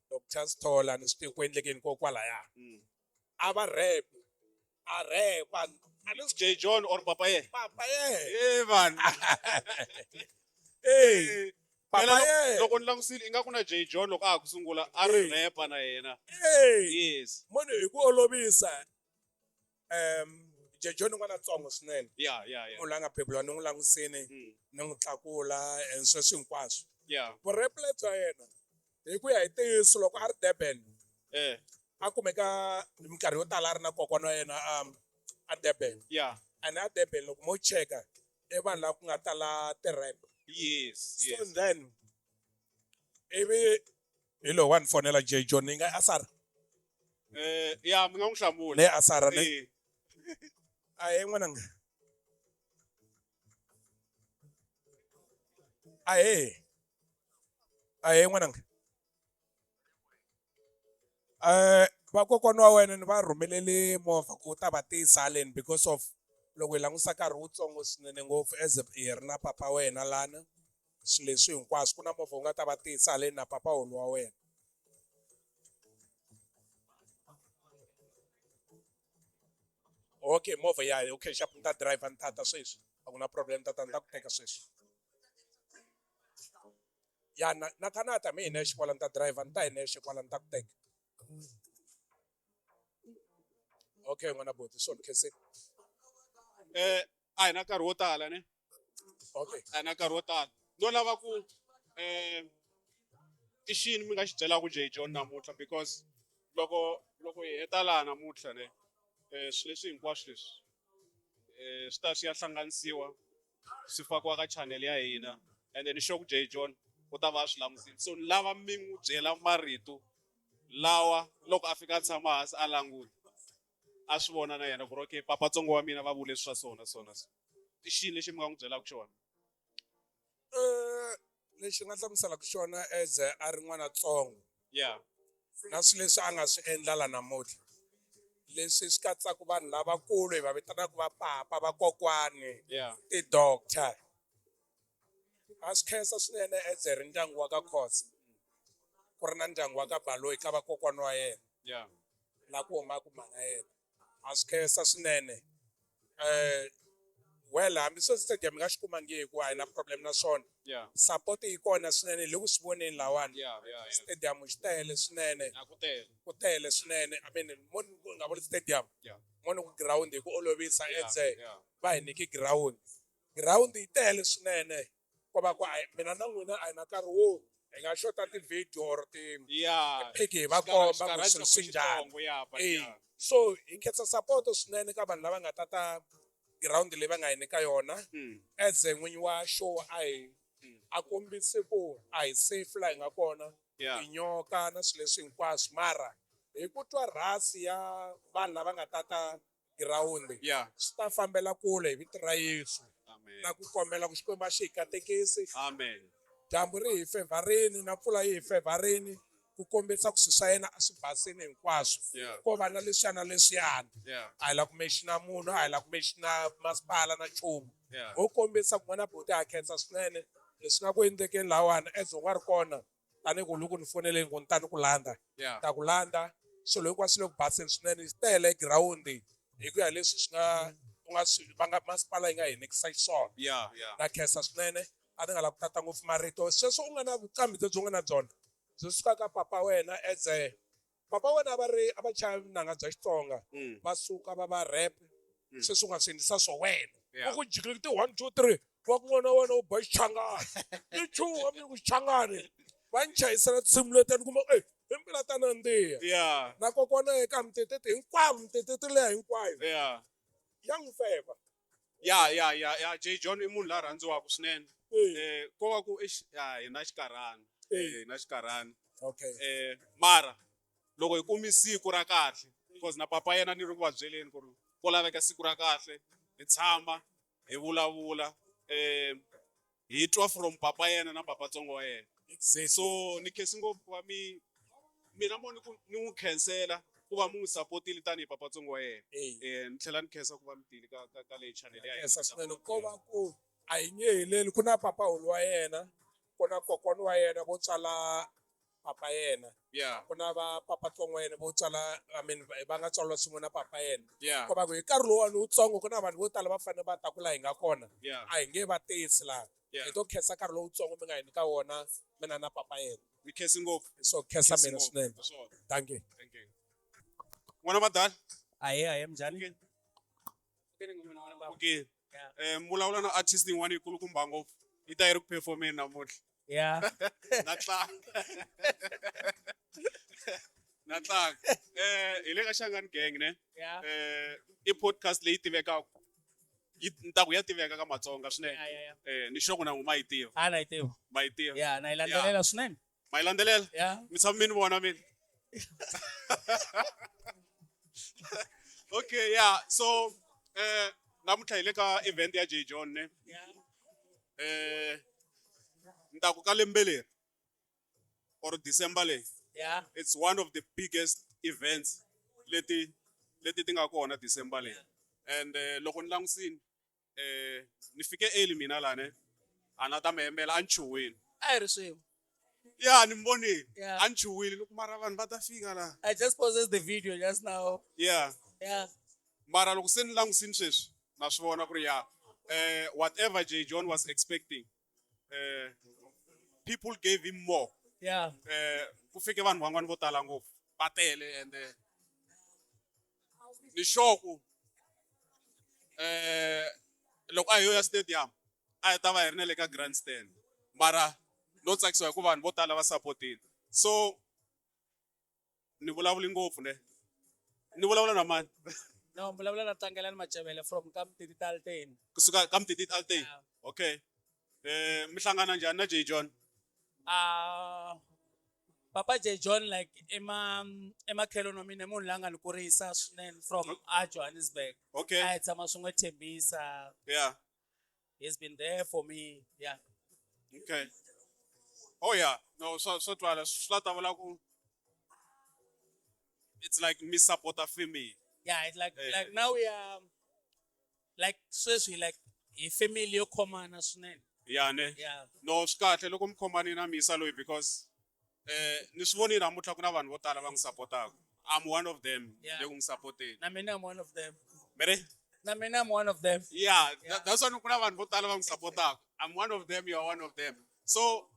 Dr Stall ni swi tivi ku endlekeni ko kwalaya
Mm.
a va rap a repa a ni
J John or papa ye?
papa ye
Eh man.
papa ye
Loko ni langusile ingaku na J John loko a ha ku sungula a ri rapper na yena. Yes.
munhu hi ku olovisa J John n'wana ntsongo swinene
Yeah.
munhu la nga beburiwa ni n'wi langusini
Mm.
ni n'wi tlakula and sweswi hinkwaswo
Yeah.
vurep bya yena hi ku ya hi ntiyiso loko a ri Durban
Eh.
a kumeka hi minkarhi yo tala a ri na kokwana wa yena a Durban
Yeah.
and a Durban loko mo cheka i vanhu lava ku nga tala ti-rap
Yes.
so then ivi hi lowu wa ni fonela J John ni nga asara
Yeah, mi nga n'wi hlamula.
ne asara ne
Eh.
ahe n'wananga ahe n'wananga vakokwana wa wena ni va rhumelele movha ku ta va tisa haleni because of loko hi langusa nkarhi wutsongo swinene ngopfu as hi ri na papa wena lana swilo leswi hinkwaswo ku na movha wu nga ta va tisa haleni na papa wolu wa wena okay movha ya okay xapu ni ta drive ni tata sweswi a ku na problem tata ni ta ku teka sweswi ya na kha na ta mi hi nexe kwala ni ta drive ni ta hi nexe kwala ni ta ku teka okay n'wana boti so ni khenseni
A hi na nkarhi wo tala ne.
okay
A hi na nkarhi wo tala. No lava ku i xini mi nga xi byelaka J John namuntlha because loko hi heta laha namuntlha ne swilo leswi hinkwaswo leswi swi ta swi ya hlanganisiwa swi fakiwa ka channel ya hina and then sure ku J John u ta va a swi langutisile so ni lava mi n'wi byela marito lawa loko a fika a tshama hansi a languta a swi vona na yena ku ri okay papa ntsongo wa mina va vule swa swona i xini lexi mi nga n'wi byelaka xona
lexi nga hlamuselaka xona as a ri n'wana ntsongo
yeah
na swilo leswi a nga swi endla la namuntlha leswi swi katsaka vanhu lavakulu hi va vitanaka va papa vakokwani
yeah
ti-doctor a swi khensa swinene as ri ndyangu wa ka Khoza ku ri na ndyangu wa ka Baloyi ka vakokwani wa yena
yeah
la ku humaka mhana yena a swi khensa swinene well hambi sweswi stadium nga xi kumangi hi ku a hi na problem na swona
yeah
support yi kona swinene le ku swi voneni lawani
yeah
stadium xi tele swinene
a ku tele
ku tele swinene I mean moni ku nga vuli stadium
yeah
moni ku ground hi ku olovisa edze
yeah
va hi nyiki ground yi tele swinene ko va ku mina na n'wina a hi na nkarhi wo hi nga xota ti-video or
yeah
phiki hi va komba ku swilo swi njhani so hi khensa support swinene ka vanhu lava nga tata ground leyi va nga hi nyika yona as n'winyi wa show a kombise ku a hi safe laha hi nga kona tinyoka na swilo leswi hinkwaswo mara hi ku twa rhasi ya vanhu lava nga tata girawundi swi ta fambela kule hi vito ra Yesu na ku kombela ku Xikwembu xi hi katekisi
amen
dyambu ri hi fevharini na mpfula yi hi fevharini ku kombisa ku swilo swa yena a swi basini hinkwaswo ko va na leswiya na leswiyani a hi la ku mexina munhu a hi la ku mexina masipala na nchumu ho kombisa ku n'wana buti ha khensa swinene leswi nga ku endlekeni lawani as u nga ri kona tanihi ku loko ni foneleni ku ni ta ni ku landza ta ku landza swilo hinkwaswo le ku baseni swinene swi tele girawundi hi ku ya leswi swi nga u nga swi va nga masipala yi nga hi nikisa xiswona na khensa swinene a ni nga lava ku tata ngopfu marito sweswo u nga na vuqambi lebyi u nga na byona byi suka ka papa wena as papa wena a va chaya vunanga bya Xitsonga va suka va rap sweswi u nga swi endlisa swo wena u ku jikile ti 1 2 3 va ku n'wana wa wena u ba xichangani i chuha mi ku xichangani va ni chayisela tinsimu letani kuma i mbila ta nandziha
Yeah.
na kokwana eka mitetete hinkwavo mitetete leya hinkwayo
Yeah.
ya n'wi feva
Yeah. J John i munhu la rhandziwaka swinene. Ko va ku hi na xikarhana. Hi na xikarhana.
okay
Mara loko hi kumi siku ra kahle because na papa yena ni ri ku va byeleni ku ri ko laveka siku ra kahle hi tshama hi vulavula hi twa from papa yena na papa tsongo wa yena. So ni khensi ngopfu va mina mo ni n'wi khensela ku va mu n'wi sapotile tanihi papa tsongo wa yena. Ni tlhela ni khensa ku va mi tile ka leyi channel ya
esa swinene ko va ku a hi nge heleli ku na papa hulu wa yena ku na kokwana wa yena vo tswala papa yena
Yeah.
ku na va papa tsongo wa yena vo tswala va nga tswariwa swin'we na papa yena
Yeah.
ko va ku hi nkarhi lowuwani wutsongo ku na vanhu vo tala va fanele va ta ku laha hi nga kona
Yeah.
a hi nge va tisi laha
Yeah.
hi to khensa nkarhi lowutsongo mi nga hi nyika wona mina na papa yena
Mi khensi ngopfu.
so khensa
Khensi
mina
ngopfu.
swinene
Hi swona.
thank you
Thank you. N'wana Madala.
Ahee minjhani?
Okay. Vulavula na artist yin'wana yikulukumba ngopfu. Yi ta yi ri ku performeni namuntlha.
Yeah.
Na tlanga. Na tlanga. Hi le ka Shangani Gang ne.
Yeah.
I podcast leyi tivekaka. Ni ta ku ya tiveka ka Matsonga swinene.
Yeah.
Ni sure ku na n'wi ma yi tiva.
Na yi tiva.
Ma yi tiva.
Yeah, na yi landzelela swinene.
Ma yi landzelela?
Yeah.
Mi tshama mi ni vona mina. Okay, yeah. So namuntlha hi le ka event ya J John ne. Ni ta ku ka lembe leri or December leyi.
Yeah.
It's one of the biggest events leti ti nga kona December leyi. And loko ni langutisini ni fike early mina la ne. Ana ta mi hembela a ni chuhile.
A hi ri swin'we.
Yeah, ni mi vonile.
Yeah.
A ni chuhile loko mara vanhu va ta fika la.
I just posted the video just now.
Yeah.
Yeah.
Mara loko se ni langutisini sweswi na swi vona ku ri whatever J John was expecting people gave him more.
Yeah.
Ku fike vanhu van'wana vo tala ngopfu va tele and ni sure ku loko a hi yo ya stadium a hi ta va hi ri na le ka grandstand mara no tsakisiwa hi ku vanhu vo tala va sapotile so ni vulavuli ngopfu ne ni vulavula na mani
No, vulavula na Tlangelani Machevele from Kamtiti Altain.
kusuka ka Mtiti Altain. Okay. Mi hlangana njhani na J John?
Papa J John like emakhelweni wa mina munhu la nga ni kurisa swinene from Johannesburg.
Okay.
A hi tshama swin'we Tembisa.
Yeah.
He's been there for me. Yeah.
Okay. Oh yeah. No, so twala swi ta vula ku it's like mi supporter for me.
Yeah, it's like now we are like sweswi like a family yo khomana swinene.
Yeah ne.
Yeah.
No swi kahle loko mi khomani na misa loyi because ni swi vonile namuntlha ku na vanhu vo tala va n'wi sapotaka. I'm one of them.
Yeah.
Le ku n'wi sapoteni.
Na mina I'm one of them.
Mere?
Na mina I'm one of them.
Yeah, that's why ku na vanhu vo tala va n'wi sapotaka. I'm one of them, you are one of them. So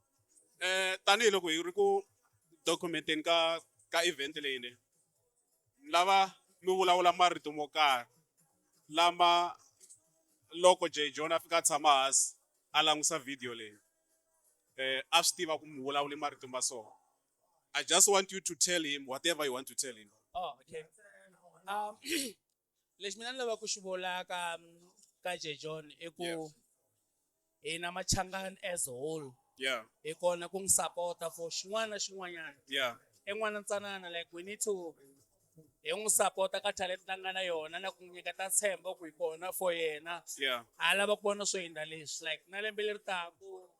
tanihiloko hi ri ku documenteni ka event leyi ne. Lava mi vulavula marito mo karhi lama loko J John a fika tshama hansi a langusa video leyi a swi tiva ku mi vulavule marito ma so I just want you to tell him whatever you want to tell him.
Oh, okay. Lexi mina ni lava ku xi vula ka J John i ku hina Machangani as a whole
Yeah.
hi kona ku n'wi sapota for xin'wana na xin'wanyana.
Yeah.
En'wana ntsanana like we need to hi n'wi sapota ka talent la nga na yona na ku nyiketa ntshembo ku hi kona for yena.
Yeah.
A lava ku vona swo hindla leswi like na lembe leri taku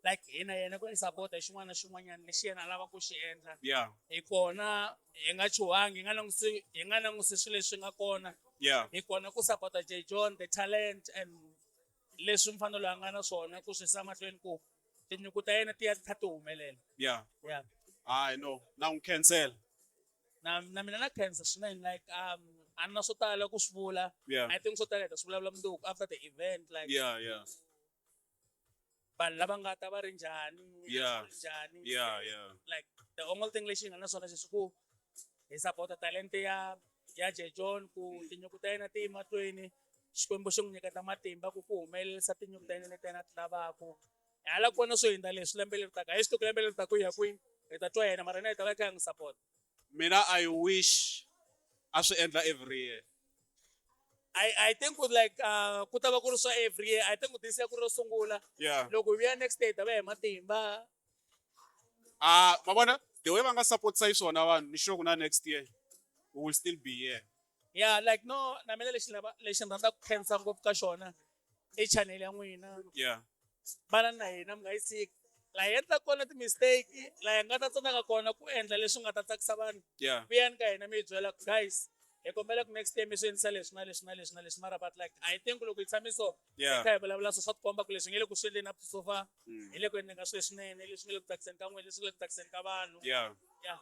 like hina yena ku hi sapota hi xin'wana na xin'wanyana lexi yena a lava ku xi endla.
Yeah.
Hi kona hi nga chuhangi hi nga langusi swilo leswi nga kona.
Yeah.
Hi kona ku sapota J John the talent and leswi mfanelo a nga na swona ku swi yisa mahlweni ku tinyuku ta yena ti ya ti humelela.
Yeah.
Yeah.
I know. Na n'wi cancel.
Na mina na khensa swinene like a ni na swo tala ku swi vula.
Yeah.
I think swo tala hi ta swi vulavula mundzuku after the event like
Yeah, yeah.
vanhu lava nga ta va ri njhani.
Yeah.
Njhani.
Yeah, yeah.
Like the only thing lexi hi nga na swona xi ku hi sapota talent ya J John ku tinyuku ta yena ti mahlweni Xikwembu xi n'wi nyiketa matimba ku humelerisa tinyuku ta yena leti yena a ti lavaka. Hi ala ku vona swo hindza leswi lembe leri taka. Hi swi tivku lembe leri taka hi ya kwini, hi ta twa yena mara yena hi ta va hi kha hi n'wi support.
Mina I wish a swi endla every year.
I think with like ku ta va ku ri swa every year. I think this year ku ri ro sungula.
Yeah.
Loko hi ya next year hi ta va hi matimba.
Mabona, the way va nga support sa swona vanhu ni sure ku na next year we will still be here.
Yeah, like no, na mina lexi ni rhandzaka ku khensa ngopfu ka xona i channel ya n'wina.
Yeah.
Vana na hina mi nga yi tshiki. Laha hi endla kona ti-mistake, laha hi nga ta tsandzeka kona ku endla leswi nga ta tsakisa vanhu.
Yeah.
Vuyani ka hina mi hi byela ku guys, hi kombela ku next year mi swi endlisa leswi na leswi na leswi na leswi mara but like I think loko hi tshame so
Yeah.
hi kha hi vulavula swo swa tikomba ku leswi nge le ku swi endleni up so far hi le ku endleni ka swilo leswinene leswi nga le ku tsakiseni ka n'wina leswi nga le ku tsakiseni ka vanhu.
Yeah.
Yeah.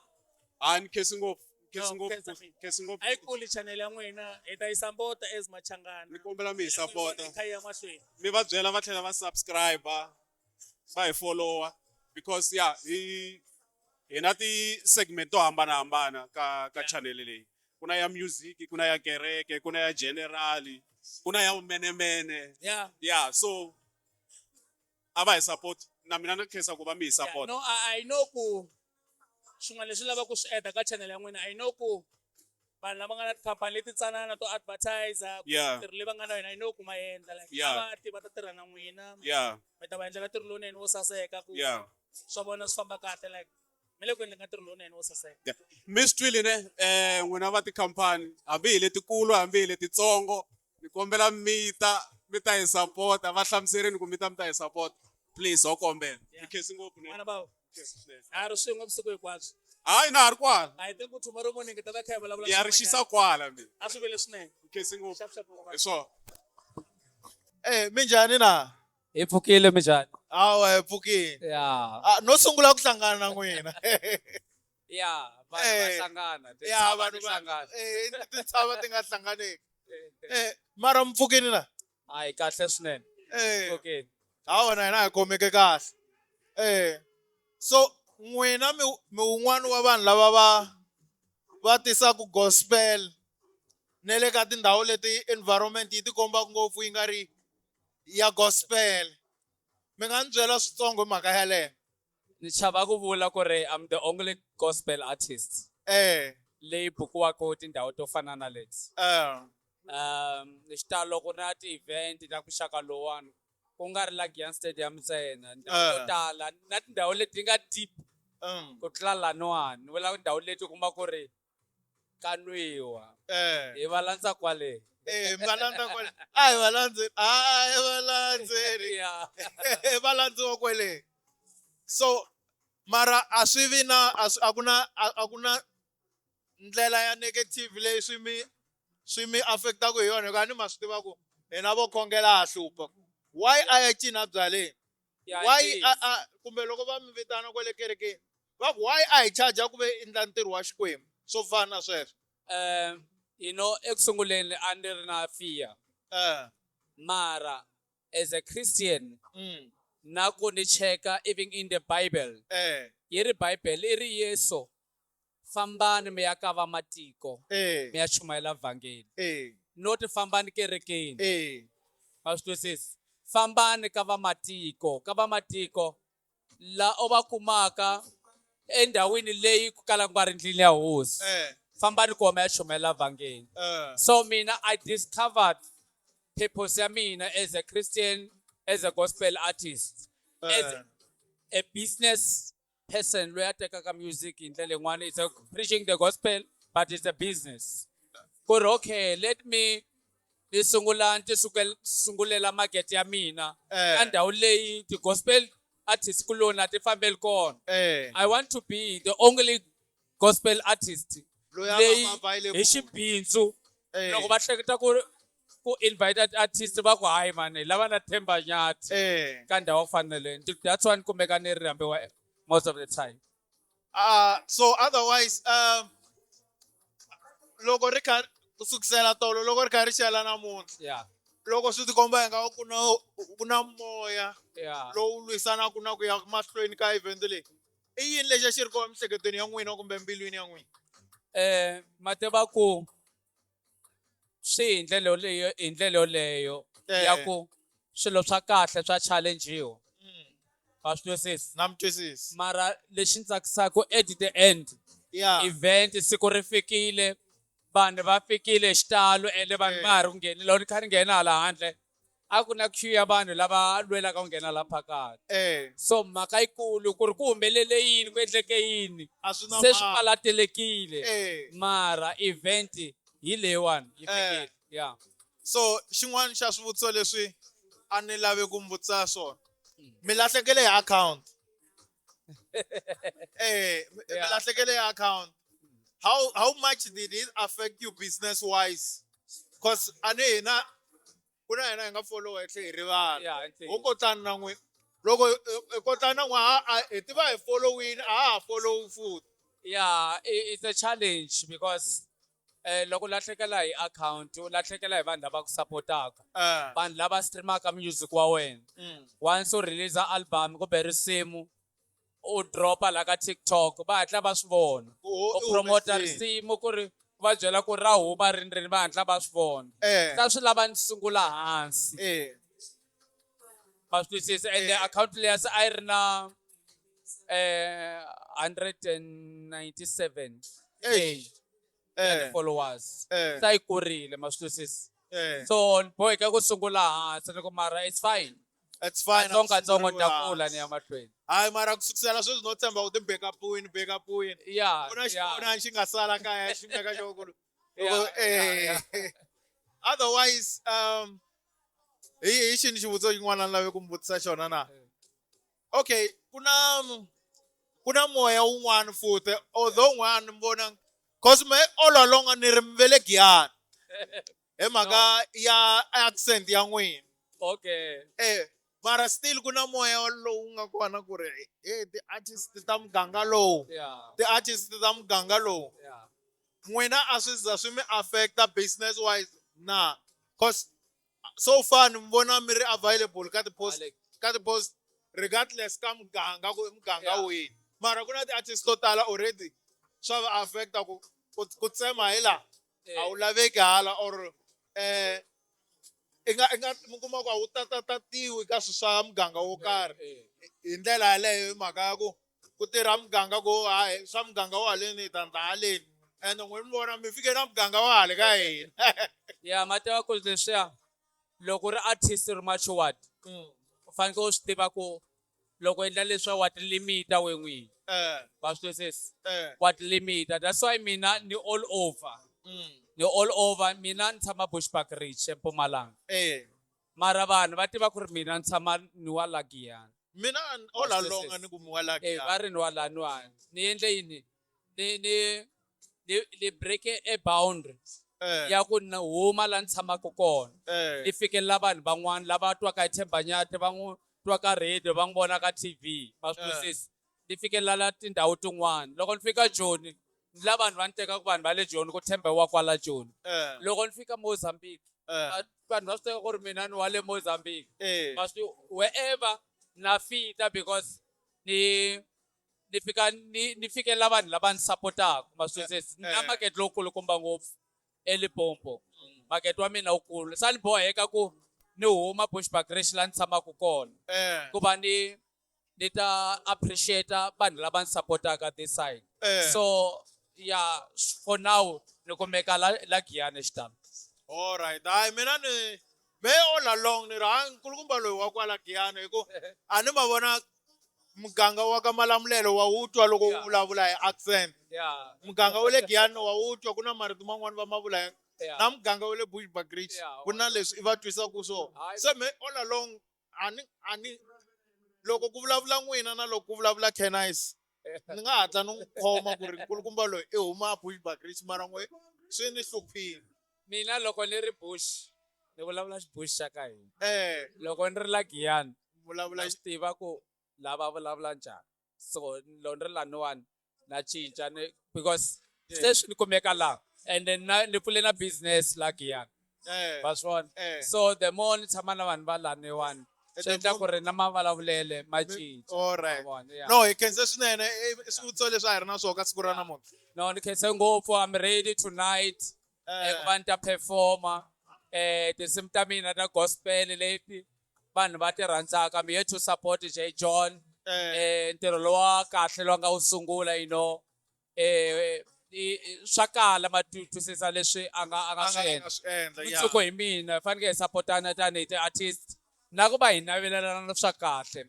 Ni khensi ngopfu. Khensi ngopfu.
A yi kuli channel ya n'wina hi ta yi support as Machangana.
Ni kombela mi hi support.
Hi kha hi ya mahlweni.
Mi va byela va tlhela va subscribe, va hi follow because yeah, hi na ti-segment to hambanahambana ka channel leyi. Ku na ya music, ku na ya kereke, ku na ya general, ku na ya vumenemene.
Yeah.
Yeah, so a va hi support. Na mina ni khensa ku va mi hi support.
No, I know ku swin'wana leswi lavaka ku swi endla ka channel ya n'wina. I know ku vanhu lava nga na tikhampani leti tsanana to advertiser.
Yeah.
Tirho leyi va nga na yona I know ku ma endla. Like
Yeah.
va ta tirha na n'wina.
Yeah.
Mi ta va endlela ntirho lowunene wo saseka ku
Yeah.
swa vona swi famba kahle like mi le ku endleni ka ntirho lowunene wo saseka.
Yeah. Mi swi twile ne n'wina va tikhampani hambi hi letikulu hambi hi letitsongo ni kombela mi ta hi support va hlamuserini ku mi ta hi support please ho kombela ni khensi ngopfu ne
Vana va a ri swin'we vusiku hinkwabyo.
hayi na ha ri kwala
I think ku tomorrow morning hi ta va kha hi vulavula
ya ri xisa kwala mi
a swi vele swinene.
ni khensi ngopfu
Xap xap ngopfu.
hi swona
Minjhani na?
Hi pfukile minjhani?
Hawa hi pfukile.
Ya.
No sungula ku hlangana na n'wina.
Ya, vanhu va hlangana.
Ya vanhu
hlangana.
tintshava ti nga hlanganeki. Mara mi pfukile na?
Hayi kahle swinene. Okay.
Hawa na hina hi khomeke kahle. So n'wina mi wun'wana wa vanhu lava va tisaka gospel ne le ka tindhawu leti environment yi ti kombaka ngopfu yi nga ri ya gospel. Mi nga ni byela switsongo hi mhaka yaleyo?
Ni chava ku vula ku ri I'm the only gospel artist. Leyi bukiwaka tindhawu to fana na leti. Hi xitalo ku na ti-event ta ku xaka lowani ku nga ri la Giyani Stadium ntsena. Ndhawu to tala na tindhawu leti nga deep ku tlula laniwani. Ni vula tindhawu leti u kuma ku ri ka nwiwa. Hi va landza kwale.
Valanda kwale. Ai valandzeri. Ai valandzeri. Va landziwa kwale. So mara a swi vi na a ku na ndlela ya negative leyi swi mi affectaka hi yona hikuva ni ma swi tiva ku hina vo khongela ha hlupha. Why a ya cina byaleni? Why kumbe loko va mi vitana kwale kerekeni va ku why a hi charge ku ve endla ntirho wa Xikwembu swo fana na sweswo?
You know, ekusunguleni a ni ri na fear. Mara as a Christian, na ku ni cheka even in the Bible. Yi ri Bible i ri Yesu. Fambani mi ya ka vamatiko. Mi ya chumayela vhangeli. Not fambani kerekeni. Ma swi twisisi. Fambani ka vamatiko. Ka vamatiko la o va kumaka endhawini leyi ku kala ku nga ri ndlwini ya hosi. Fambani kona ya chumayela vhangeli. So mina I discovered purpose ya mina as a Christian, as a gospel artist, as a business person loyi a tekaka music hi ndlela yin'wana. It's preaching the gospel but it's a business. Ku ri okay, let me ni sungulela market ya mina ka ndhawu leyi ti-gospel artists kulona ti fambeli kona. I want to be the only gospel artist leyi hi xibindzu loko va hleketa ku invite artist va ku hayi mani lava na Themba Nyathi ka ndhawu faneleni. That's why ni kumeka ni ri rambiwa most of the time.
So otherwise loko ri kha kusukisela tolo loko ri kha ri xela namuntlha loko swi tikomba nga ku na moya lowu lwisanaka na ku ya mahlweni ka event leyi i yini lexi a xi ri kona emiehleketweni ya n'wina kumbe mbilwini ya n'wina?
Ma tiva ku swi hi ndlela yoleyo ya ku swilo swa kahle swa challengiwa wa swi twisisa
na mi twisisi
mara lexi ndzi tsakisaka at the end event siku ri fikile vanhu va fikile hi xitalo ende vanhu va ha ri ku ngheneni loko ni kha ni nghena hala handle a ku na queue ya vanhu lava lwelaka ku nghena la phakathi so mhaka yikulu ku ri ku humelele yini ku endleke yini se swi palatelekile mara event hi leyiwani yi fikile ya
so xin'wana xa swivutiso leswi a ni lave ku mi vutisa swona mi lahlekele hi account mi lahlekele hi account how much did it affect you business wise because ani hina kuna hina hi nga follow etlhe hi rivala ho kotani na n'we loko hi kotani na n'we hi tiva hi followini a ha follow futhi
yeah it's a challenge because loko lahlekela hi account u lahlekela hi vanhu lava ku supportaka vanhu lava streamaka music wa wena once u release album kumbe risimu u dropa la ka TikTok va hatla va swi vona u promota risimu ku ri va byela ku ra huma rini va hatla va swi vona ta swi lava ni sungula hansi va swi twisisa ende account leyi se a yi ri na 197 followers sa yi kurile ma swi twisisa so ni boheka ku sungula hansi ni ku mara it's fine katsongo ta kula ni ya mahlweni
hayi mara ku sukusela sweswi no tshemba ku ti-backup wini ku na xikona xi nga sala kaya xi meka xokulu otherwise hi xini xivutiso xin'wana ni lave ku mi vutisa xona na okay ku na moya wun'wana futhi although n'wana ni vona cause me all along ni ri mi ve le Giyani hi mhaka ya accent ya n'wina
okay
mara still ku na moya lowu nga kona ku ri ti-artist ta muganga lowu ti-artist ta muganga lowu n'wina a swi za swi mi affecta business wise na cause so far ni mi vona mi ri available ka ti-post regardless ka muganga ku muganga wihi mara ku na ti-artist to tala already swa va affecta ku tsema hi laha a wu laveki hala or i nga mi kuma ku a wu tatatiwi ka swilo swa muganga wo karhi hi ndlela yaleyo hi mhaka ya ku tirha muganga ku hayi swa muganga wa haleni hi ta ndla haleni ende n'wina mi vona mi fike na muganga wa hale ka hina
ya mativa ku leswiya loko ri artist ri machuwadi u fanekele u swi tiva ku loko endla leswiya wa ti limita we n'wini va swi twisisa wa ti limita that's why mina ni all over mina ni tshama Bushbuck Ridge eMpumalanga mara vanhu va tiva ku ri mina ni tshama ni wa la Giyani
mina all along ni ku mi wa la Giyani
va ri ni wa laniwani ni endle yini ni break a boundary ya ku na huma la ni tshamaka kona ni fikelela vanhu van'wana lava twaka hi Thembanyati va n'wi twaka radio va n'wi vona ka TV va swi twisisa ni fikelela tindhawu tin'wana loko ni fika Joni ni la vanhu va ni teka ku vanhu va le Joni ku Themba wa kwala Joni loko ni fika Mozambique vanhu va swi teka ku ri mina ni wa le Mozambique va swi wherever na fita because ni fika ni fikelela vanhu lava ni supportaka ma swi twisisa na market lowukulukumba ngopfu eLimpopo market wa mina wukulu sa ni boheka ku ni huma Bushbuck Ridge la ni tshamaka kona ku va ni ta appreciate vanhu lava ni supportaka this side so yeah for now ni kumeka la Giyani xitalo
all right hayi mina me all along ni ra nkulukumba loyi wa kwala Giyani hiku a ni ma vona muganga wa ka Malamulelo wa utwa loko u vulavula hi accent muganga wa le Giyani wa utwa ku na marito man'wani va ma vula na muganga wa le Bushbuck Ridge ku na leswi i va twisaku swona se me all along ani loko ku vulavula n'wina na loko ku vulavula Cannice ni nga hatla ni n'wi khoma ku ri nkulukumba loyi i huma Bushbuck Ridge mara n'we swi ni hluphile
mina loko ni ri bush ni vulavula xibush xa ka hina loko ni ri la Giyani vulavula swi tiva ku lava vulavula njhani so loko ni ri laniwani na cinca because sweswi ni kumeka laha and then ni pfule na business la Giyani va swona so the more ni tshama na vanhu va laniwani swi endla ku ri na mavulavulele ma cinca
all right no hi khense swinene i swivutiso leswi a hi ri na swona ka siku ra namuntlha
no ni khense ngopfu I'm ready tonight ku va ni ta performa tinsimu ta mina ta gospel leti vanhu va ti rhandzaka. I'm here to support J John. Ntirho lowa kahle lowu nga wu sungula swa kala ma twisisa leswi a nga swi endla. Mundzuku hi mina hi fanekele hi sapotana tanihi ti-artist na ku va hi navelelana swa kahle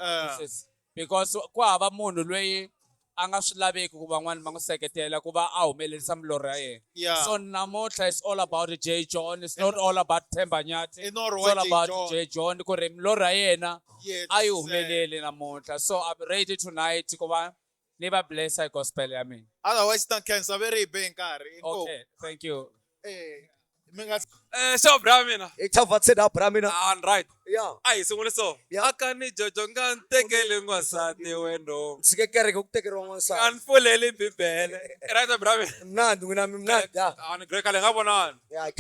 because ku hava munhu loyi a nga swi laveki ku van'wani va n'wi seketela ku va a humelerisa milorho ya yena. So namuntlha it's all about J John. It's not all about Themba Nyati. It's all about J John ku ri milorho ya yena a yi humeleli namuntlha. So I'm ready tonight ku va ni va bless hi gospel ya mina.
Otherwise tan cancer very big nkarhi.
Okay, thank you.
So bra mina.
Itafatsela bra mina.
Right.
Yeah.
Ayi sungule so. Akani Jojo nga ntekele n'wansati wendo.
Sike kereke ukutekeriwa n'wansati.
Anifuleli Bibele. Right bra mina.
Mnandi mina mnandi.
Ani great kale ngabonani.
Yeah,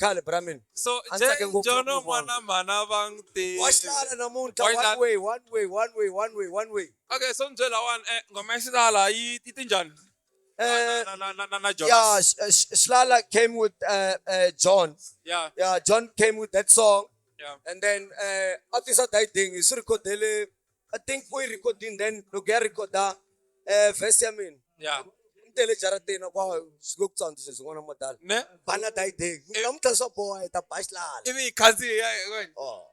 khale bra mina.
So Jono mwana mana bangti.
Wahlala namuntlha one way.
Okay, so ngizela one ngoma esidala itinjani? Na Jonas.
Yeah, Slala came with John.
Yeah,
John came with that song.
Yeah.
And then artist that thing is recorded. I think we recording then to get recorder verse ya mina.
Yeah.
Intele jaratena kwa sikukutsandisa singona modala.
Ne?
Bana that thing. Namtla so boy ta baslala.
Ibi ikhazi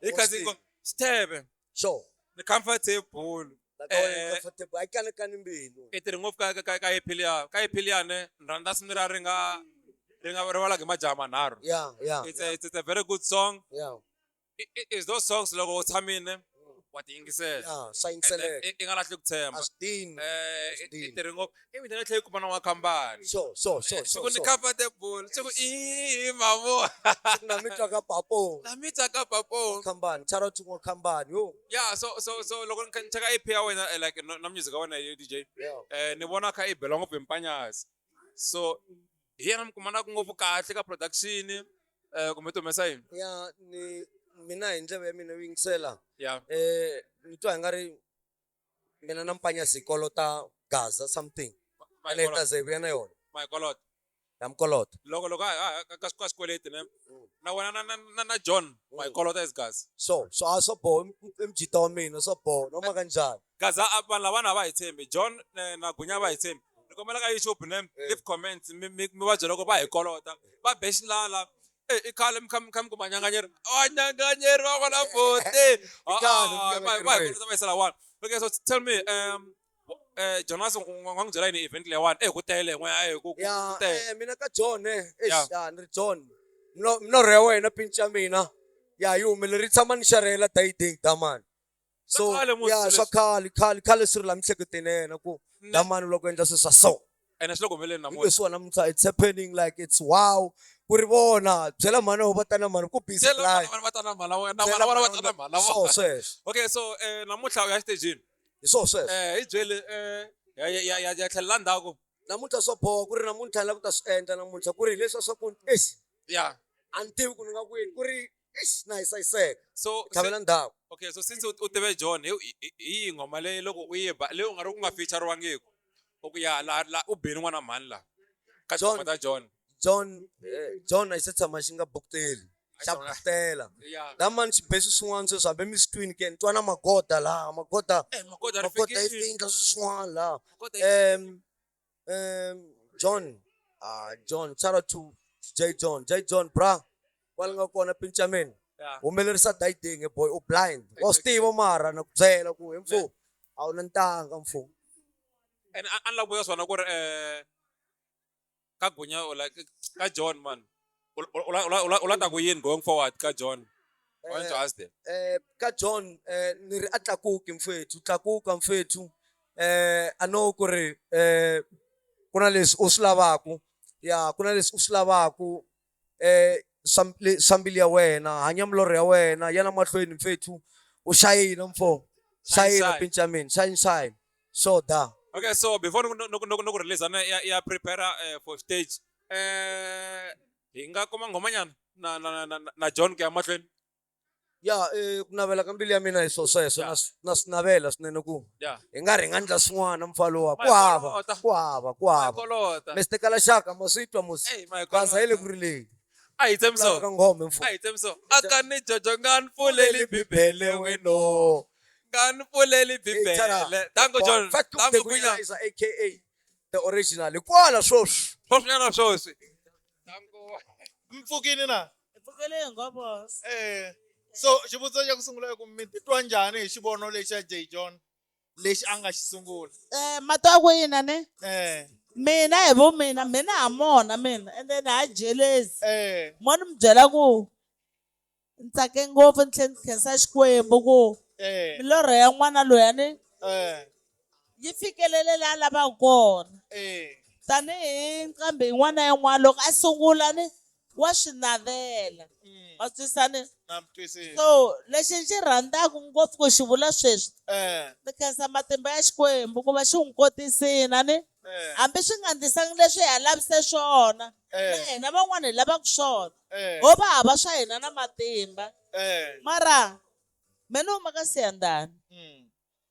ikhazi stebe.
Sure.
The comfortable.
Comfortable. I can't mbilo.
Iti ri ngopfu ka iphilia ne rhandza simira ri nga rivala hi majaha manharhu.
Yeah.
It's a very good song.
Yeah.
It's those songs loko u tshamile wa ti yingisela.
Yeah, sayingisela.
I nga lahli ku tshemba.
Astin.
Iti ri ngopfu ivi ndzi tlhela kuma na n'wakhambani.
So.
Siku ni comfortable. Siku mavo.
Na mitwa ka papo.
Na mitwa ka papo.
Khambani, charo tu khambani yo.
Yeah, so loko ni cheka EP ya wena like na music ya wena DJ. Ni vona kha i bela ngopfu hi mpanyasi. So hi yena mi kumana ku ngopfu kahle ka production kumbe ti humesa yini?
Yeah, ni mina hi ndlela ya mina yo yingisela.
Yeah.
Ni twa ngari mina na mpanyasi kolota Gaza something. Ale ta ze vena yona.
My kolota.
Namkolota.
Loko ka swikweleti ne. Na wena na John my kolota is gas.
So aso bo mjita wa mina so bo noma kanjani.
Gaza vanhu lavana va hi tshembi John na Gunya va hi tshembi. Ni kombela ka YouTube ne leave comments mi va byela loko va hi kolota. Va bexilala. I khale mi kha kuma nyanganyeri. Nyanganyeri va kona bote. Va yisela one. Okay, so tell me Jonas ngwangu byela yini event leyi one ku tele n'we ku
tele. Mina ka John ni John. Milorho ya wena pinch ya mina. Ya yi humeleri tshama ni xarhela dating damani. So yeah, swa khale swi ri la miehleketweni ya yena ku damani loko endla sweswa so.
And swi le ku humeleleni namuntlha.
Leswi namuntlha it's happening like it's wow. Ku ri vona byela mhani wo vatana mhani ku busy line. So sweswo.
Okay, so namuntlha u ya xitejini.
Hi so sweswo.
Hi byeli ya tlhelela ndzhaku.
Namuntlha swo boha ku ri namuntlha ni lava ku ta swi endla namuntlha ku ri hileswiya swa ku
yeah.
A ni tivi ku ni nga kwini ku ri na hisayiseka.
So
tlhavela ndhawu.
Okay, so since u tive John hi ngoma leyi loko u yi ba leyi u nga ri ku nga featurewangiku ku ya la u beni n'wana mhani la ka John ta
John a se tshama xi nga bukuteli xa bukutela lamani xibesi swin'wana sweswi hambi mi swi twini ke ni twa na magoda laha magoda i endla swin'wana laha John shout out to J John bra kwala nga kona pinch ya mina humelerisa dating boy u blind wa swi tiva mara na ku byela ku he mfu a wu na ntanga mfu.
And an la vuya swona ku ri ka Gunya like ka John man u la ta ku yini going forward ka John? I want to ask them.
Ka John ni ri a tlakuki mfethu tlakuka mfethu a know ku ri ku na leswi u swi lavaku ku na leswi u swi lavaku sambili ya wena hanya milorho ya wena yana mahlweni mfethu u shayina mfo shayina pinch ya mina shine so da.
Okay, so before no release ya prepare for stage hi nga kuma ngoma nyana na John ke ya mahlweni.
ya ku navela ka mbilu ya mina hi swo sweswo na swi navela swinene ku hi nga ri hi nga endla swin'wana mfalo wa ku hava Mr Kalashaka ma swi twa musi gaza yi le ku rileni
a hi tshembiso
ka ngome mfu
a hi tshembiso aka ni jojo nga ni pfuleli bibele
weno
nga ni pfuleli bibele tango John tango kunya
aka the original kwala swoswi
swoswinyana swoswi
Mpfukini na?
Mpfukele ngobos.
So xivutiso xa ku sungula i ku mi titwa njhani hi xivono lexi xa J John lexi a nga xi sungula?
Matwa ku yina ne? Mina hi vo mina ha mona mina ende na ha jealous. Mo ni mi byela ku ni tsake ngopfu ni tlhela ni khensa Xikwembu ku milorho ya n'wana loya ni yi fikelele laha lavaka kona. Tanihi nqambi yin'wana na yin'wana loko a sungula ni wa swi navela ma twisani so lexi ni xi rhandzaka ngopfu ku xi vula sweswi ni khensa matimba ya Xikwembu ku va xi n'wi kotisile ni hambi swi nga ndlisangi leswi hi lavise swona na hina van'wana hi lavaka swona ho va hava swa hina na matimba mara mina huma ka Siyandhani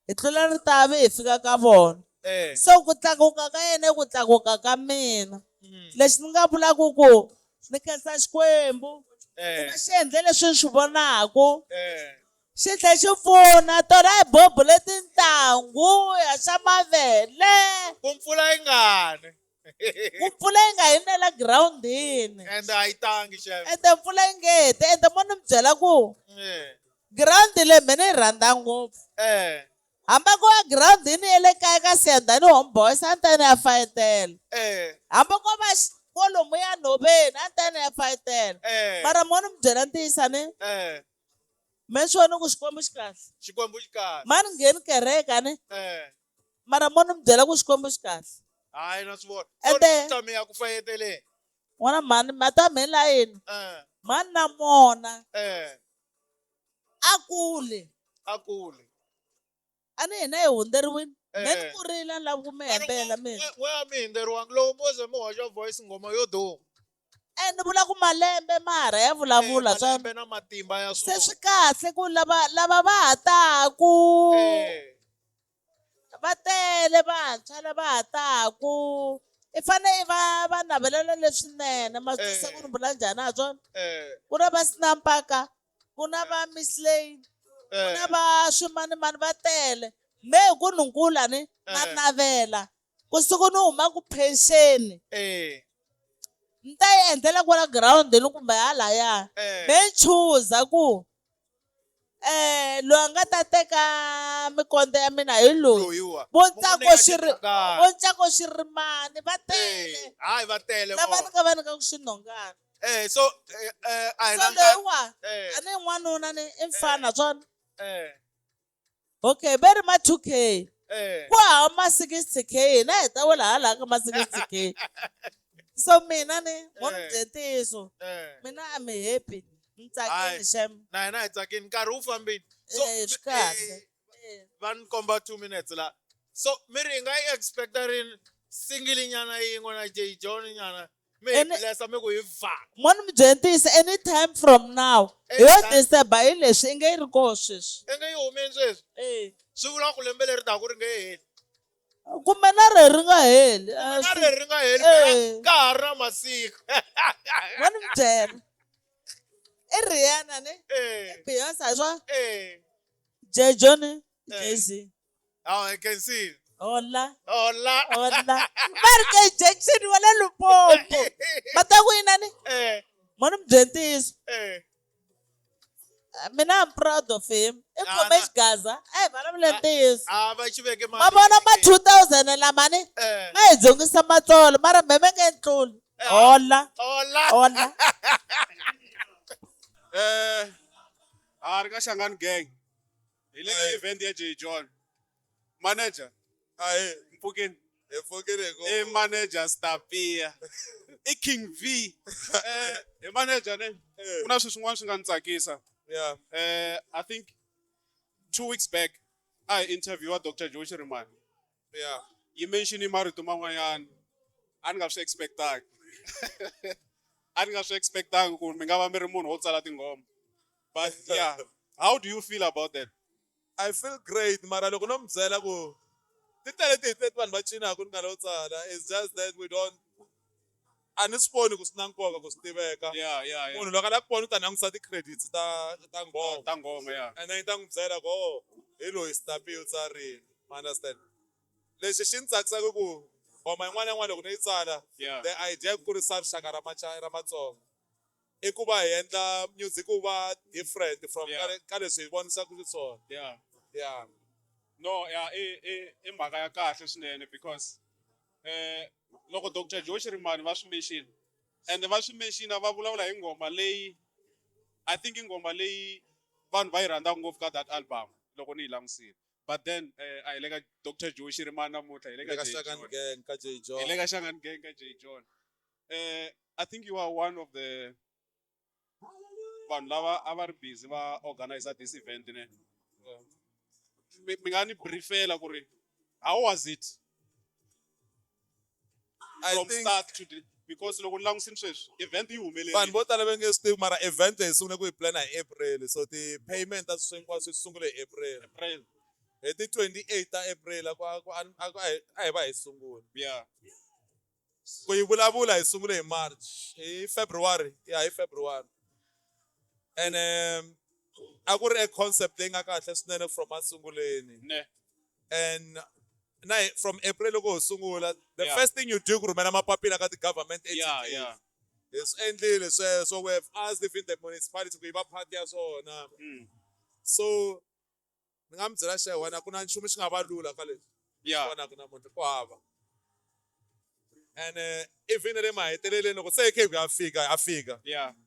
hi tlula ritavi hi fika ka vona so ku tlakuka ka yena ku tlakuka ka mina lexi ni nga vulaka ku ni khensa Xikwembu ku va xi endle leswi ni swi vonaka xi tlhela xi pfuna tona hi bobo letintangu ya swa mavele
ku mpfula yi nga ni
ku mpfula yi nga yinela girawundini
ende a yi tangi chef
ende mpfula yi nge heti ende mo ni mi byela ku girawundi leyi mina yi rhandza ngopfu hamba ko va girawundini ya le kaya ka Siyandhani Homeboys a ni ta ni ya fayetela hamba ko va kolomu ya nhoveni a ni ta ni ya fayetela mara mo ni mi byela ntiyisa ni me swi vona ku Xikwembu xi kahle
Xikwembu xi kahle
ma ni ngheni kereka ni mara mo ni mi byela ku Xikwembu xi kahle
hayi na swi vona
ende
tami ya ku fayeteleni
n'wana mhani ma ta mi la yini mani na mona a kule a ni hina hi hundzeriwile me ni kurile ni lava ku mi hembela mina
we a mi hindzeriwangi loko mo ze mi hoxa voice ngoma yo duma
ni vula ku malembe mara ya vulavula
malembe na matimba ya
se swi kahle ku lava va ha taku va tele vantshwa lava ha taku i fanele va navelela leswinene ma swi tisa ku ni vula njhani ha swona ku na va Sinampaka ku na va Miss Lane ku na va swimanimani va tele me hi ku nunkula ni na navela kusuku ni huma ku pension ni ta yi endlela kwala girawundini kumbe halaya me chuza ku loyi a nga ta teka mikondo ya mina hi loyi vo ntsako xirimani va tele
hayi va tele
lava ni nga va nyika ku xinhongana
so
loyiwa a ni n'wanuna ni i mfana swona okay va ri ma 2K ku hava ma 60K hina hi ta wela hala ka ma 60K so mina ni mo ni byetiso mina I'm happy ni tsakini shem
na hina hi tsakini nkarhi wu fambini so
swi kahle
va ni komba 2 minutes la so mi ri nga yi expecta rini single nyana yin'we na J John nyana mi hi blessa mi ku hi va
mo ni mi byentisa anytime from now hi yo December hi leswi i nge yi ri koho sweswi
i nge yi humeni sweswi swi vula ku lembe leri taka ri nge heli
kumbe na rhe ri nga heli
na rhe ri nga heli ka ha ri na masiku
mo ni mi byela i Rihanna ni i Beyonce hi swona J John Jay-Z
I can see
Hola.
Marke
Jackson wala Lupopo. Mataku inani? Mo ni mi byentisa mina I'm proud of him i khome xigaza vulavule ntiyiso ma vona ma 2000 lamani ma hi dzongisa matsolo mara meme nge tluli hola
ri ka Shangani gang hi le ka event ya J John manager Mpfukeni i manager Stapia i King V i manager ne ku na swin'wana swi nga ni tsakisa I think 2 weeks back I interviewed Dr. Joe Shirimani yi mention marito man'wanyana a ni nga swi expectanga ku mi nga va mi ri munhu wo tsala tinghoma but How do you feel about that?
I feel great mara loko no mi byela ku ti tele ti leti vanhu va cinaka ni nga lo tsala it's just that we don't a ni swi voni ku swi na nkoka ku swi tiveka munhu loko a lava ku vona u ta langutisa ti-credits ta ngoma
yeah.
and then yi ta n'wi byela ku o hi loyi stapi u tsarile ma understand lexi xi ni tsakisaka ku ngoma yin'wana na yin'wana loko ni yi tsala the idea ku kurisa rixaka ra Matsonga i ku va hi endla music wu va different from ka leswi hi vonisaka xiswona yeah
No, yeah, i mhaka ya kahle swinene because loko Dr. Joe Shirimani va swi mention and va swi mention va vulavula hi ngoma leyi I think i ngoma leyi vanhu va yi rhandzaka ngopfu ka that album loko ni yi langutisile but then a hi le ka Dr. Joe Shirimani namuntlha hi le ka
Shangani Gang ka J John
hi le ka Shangani Gang ka J John I think you are one of the vanhu lava a va ri busy va organize this event ne mi nga ni briefela ku ri how was it from start to the because loko ni langutisini sweswi event yi humelerile
vanhu vo tala va nge swi tivi mara event hi sungule ku yi plana hi April so ti-payment ta swilo hinkwaswo swi sungule hi April hi ti 28 ta April a hi va hi sungula ku yi vulavula hi sungule hi March hi February hi February and a ku ri a concept leyi nga kahle swinene from masunguleni and from April loko ho sungula the first thing you do ku rhumela mapapila ka ti-government agencies hi swi endlile sweswo we have asked even the municipality ku yi va part ya swona so ni nga mi byela xewana ku na nchumu xi nga va lula ka leswi vonaka namuntlha ku hava and even le maheteleleni loko se khe ya fika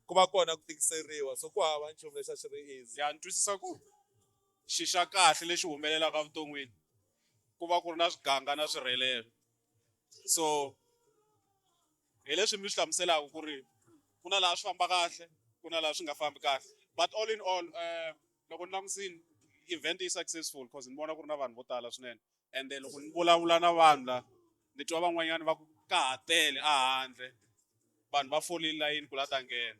ku va kona ku tikiseriwa so ku hava nchumu lexi a xi ri easy
ni twisisa ku xi xa kahle lexi humelelaka vuton'wini ku va ku ri na swiganga na swirhelelo so hi leswi mi swi hlamuselaka ku ri ku na laha swi famba kahle ku na laha swi nga fambi kahle but all in all loko ni langutisini event is successful because ni vona ku ri na vanhu vo tala swinene and then loko ni vulavula na vanhu la ni twa van'wanyana va ku ka ha tele a handle vanhu va folile layini ku la ta nghena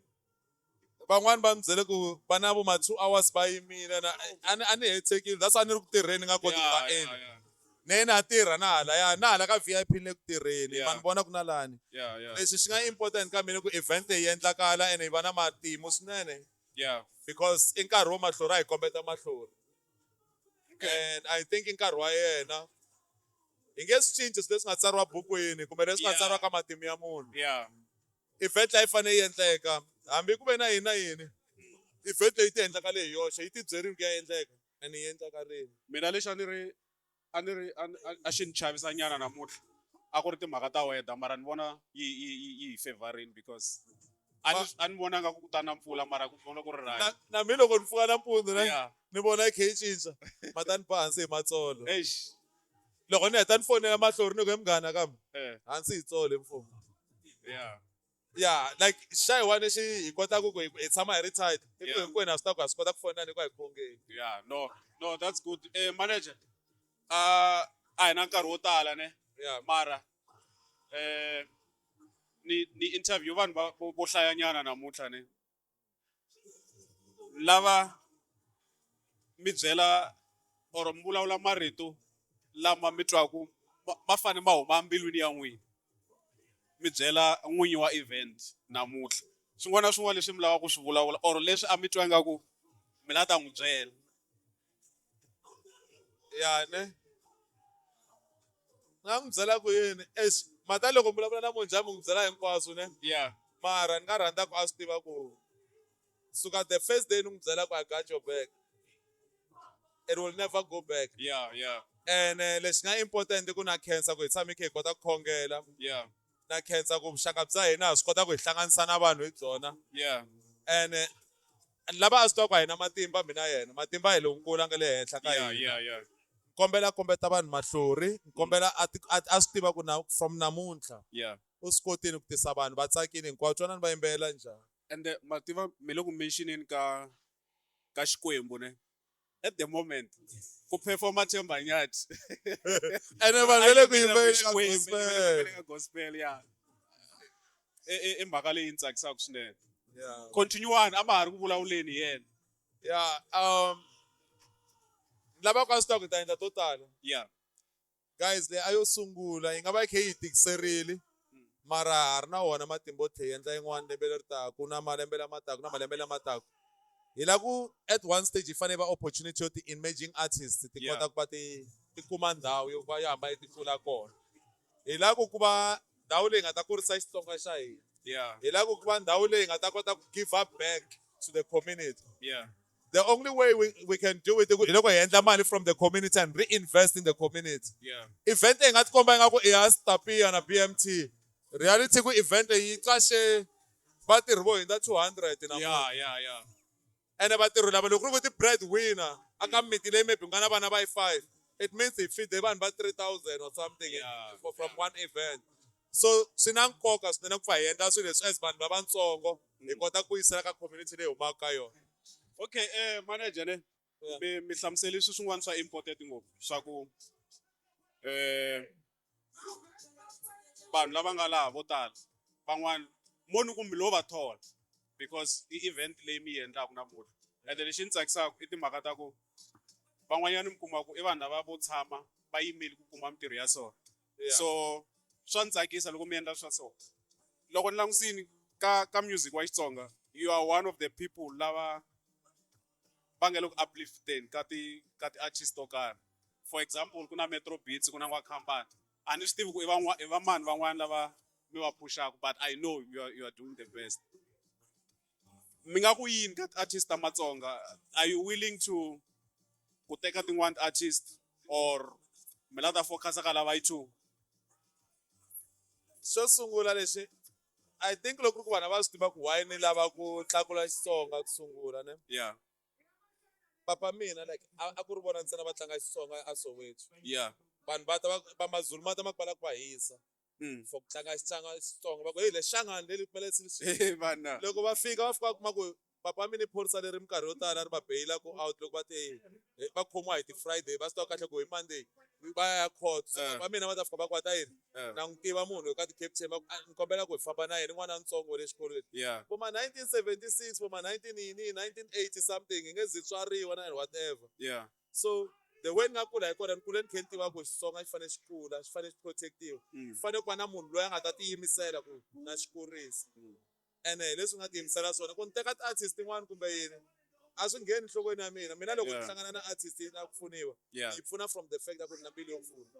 van'wani va mi byele ku va na vo ma 2 hours va yimile a ni hetsekile that's why ni ri ku tirheni nga koti ku va endla ne na tirha na hala ka VIP ni le ku tirheni ma ni vona ku na lani leswi swi nga important ka mina ku event hi endlakala and hi va na matimu swinene because i nkarhi wo mahlori a hi kombeta mahlori and I think i nkarhi wa yena hi nge swi cinci swilo leswi nga tsariwa bukwini kumbe leswi nga tsariwa ka matimu ya munhu event leyi fanele yi endleka hambi ku ve na yini event leyi ti endlakale hi yoxe yi ti byerile ku ya endleka and yi endlakarile
mina lexi a xi ni chavisa nyana namuntlha a ku ri timhaka ta weather mara ni vona yi hi favorini because a ni vonanga ku ta na mpfula mara ku vona ku ri right
na mi loko ni pfuka nampundzu ni vona yi khe yi cinca mata ni ba hansi hi matsolo loko ni heta ni fonela mahlori ni ku he munghana kambe hansi hi tsole mfumo like xa hi wani lexi hi kotaka ku hi tshama hi ri tight i ku hinkwenu ha swi ta ku ha swi kota ku fonela ni ku hi khongeni
no that's good manager a hi na nkarhi wo tala ne mara ni interview vanhu vo hlayanyana namuntlha ne lava mi byela or mi vulavula marito lama mi twaku ma fane ma huma mbilwini ya n'wina mi byela n'winyi wa event namuntlha swin'wana na swin'wana leswi mi lavaka ku swi vulavula or leswi a mi twa ingaku mi la ta n'wi byela
ne nga n'wi byela ku yini mata loko mi vulavula na munhu mi n'wi byela hinkwaswo ne mara ni nga rhandza ku a swi tiva ku suka the first day ni n'wi byela ku I got your back it will never go back and leswi nga important ku na khensa ku hi tshame khe hi kota ku khongela na khensa ku vuxaka bya hina ha swi kota ku hi hlanganisa na vanhu hi byona and lava a swi tiva ku a hi na matimba mina yena matimba hi lonkulu a nga le henhla ka hina kombela kombeta vanhu mahlori kombela a swi tiva ku from namuntlha u swi kotini ku tisa vanhu va tsakini hinkwawo twanani va yimbelela njhani
and mativa mi le ku mentioneni ka Xikwembu ne at the moment ku performa Themba Nyathi
ene vanhu va le ku yimbelela
ka gospel i mhaka leyi ni tsakisaka swinene continuani a ma ha ri ku vulavuleni hi yena
Yeah, lava ka stock ta endla to tala.
Yeah.
Guys, le ayo sungula yi nga va khe yi tikiserile mara ha ri na wona matimba o tlhe endla yin'wana lembe leri taka na malembe lama taka na malembe lama taka. Hi la ku at one stage hi fanele va opportunity yo ti-emerging artists ti kota ku va ti kuma ndhawu yo va yi hamba yi ti tlula kona. Hi la ku va ndhawu leyi nga ta kurisa Xitsonga xa hina.
Yeah.
Hi la ku va ndhawu leyi nga ta kota ku give up back to the community.
Yeah.
The only way we can do it is loko hi endla mali from the community and reinvest in the community.
Yeah.
Event leyi nga ti komba ingaku i ya Stapia na BMT. Reality ku event leyi yi qashe vatirhi vo hundza 200 na
Yeah.
ene vatirhi lava loko ku ri ku ti-bread winner aka mimiti leyi maybe ku nga na vana va yi 5, it means hi feed vanhu va 3,000 or something from one event. So swi na nkoka swinene ku fa hi endla swilo leswi as vanhu lavatsongo hi kota ku yisela ka community leyi humaka ka yona.
Okay, manager ne mi hlamuseli swin'wana swa important ngopfu swa ku vanhu lava nga laha vo tala van'wana moni kumbe lo va thola because i event leyi mi yi endlaka namuntlha ende lexi ni tsakisaka i timhaka ta ku van'wanyana mi kuma ku i vanhu lava vo tshama va yimeli ku kuma mitirho ya so. So swa ni tsakisa loko mi endla swa so. Loko ni langusini ka music wa Xitsonga, you are one of the people lava va nga le ku uplifteni ka ti-artist to karhi. For example ku na Metro Beats, ku na N'wa Khampani. A ni swi tivi ku i vamani van'wana lava mi va pushaka, but I know you are doing the best. Mi nga ku yini ka artist ta Matsonga? Are you willing to ku teka tin'wana artist or mi lava ta focus ka lava yi two?
Xo sungula lexi I think loko ku vana va swi tiva ku why ni lava ku tlakula Xitsonga ku sungula ne.
Yeah.
Papa mina like a ku ri vona ntsena va tlanga Xitsonga a Soweto.
Yeah.
Vanhu va Mazulu ma ta ma kala ku va hisa for ku tlanga Xitsonga va ku hi le Shangani leli kumele loko va fika va kuma ku papa mina i phorisa leri minkarhi yo tala ri va beyila ku out loko va te va khomiwa hi ti-Friday va swi tiva kahle ku hi Monday va ya court. Va mina va ta fika va kwata yini na n'wi tiva munhu ka ti-captain ni kombela ku hi famba na yena n'wana ntsongo le xikolweni vo ma 1976 vo ma 1980 something hi nge zi tswariwa na whatever. So the way ni nga kula hi kona ni kule ni khe ni tiva ku Xitsonga xi fanele xi kula xi fanele xi protectiwa xi fanele ku va na munhu loyi a nga ta tiyimisela ku na xi kurisa ene leswi nga tiyimisela swona ku ni teka ti-artist tin'wana kumbe yini a swi ngheni enhlokweni ya mina loko ni hlangana na artist na ku pfuniwa yi pfuna from the fact ku ri na mbilu yo pfuna.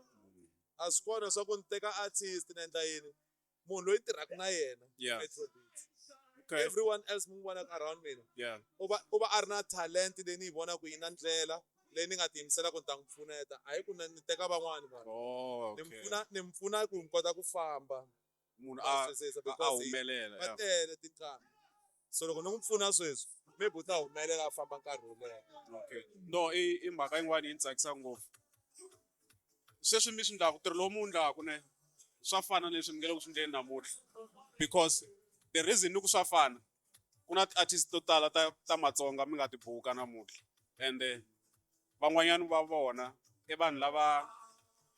A swi kona swa ku ni teka artist ni endla yini munhu loyi tirhaka na yena everyone else mi n'wi vonaka around mina u va a ri na talent leyi ni yi vonaku yi na ndlela leyi ni nga tiyimisela ku ni ta n'wi pfuneta hayi ku ni teka van'wani vanhu ni mi pfuna ku ni kota ku famba
munhu a humelela
va tele tinqambi so loko ni n'wi pfuna sweswi maybe u ta humelela a famba nkarhi wo leha.
No i mhaka yin'wana yi ni tsakisa ngopfu sweswi mi swi ndlaku ntirho lowu mi wu ndlaku ne swa fana leswi mi nge le ku swi endleni namuntlha because the reason ni ku swa fana ku na ti-artist to tala ta Matsonga mi nga ti buka namuntlha ende van'wanyana va vona i vanhu lava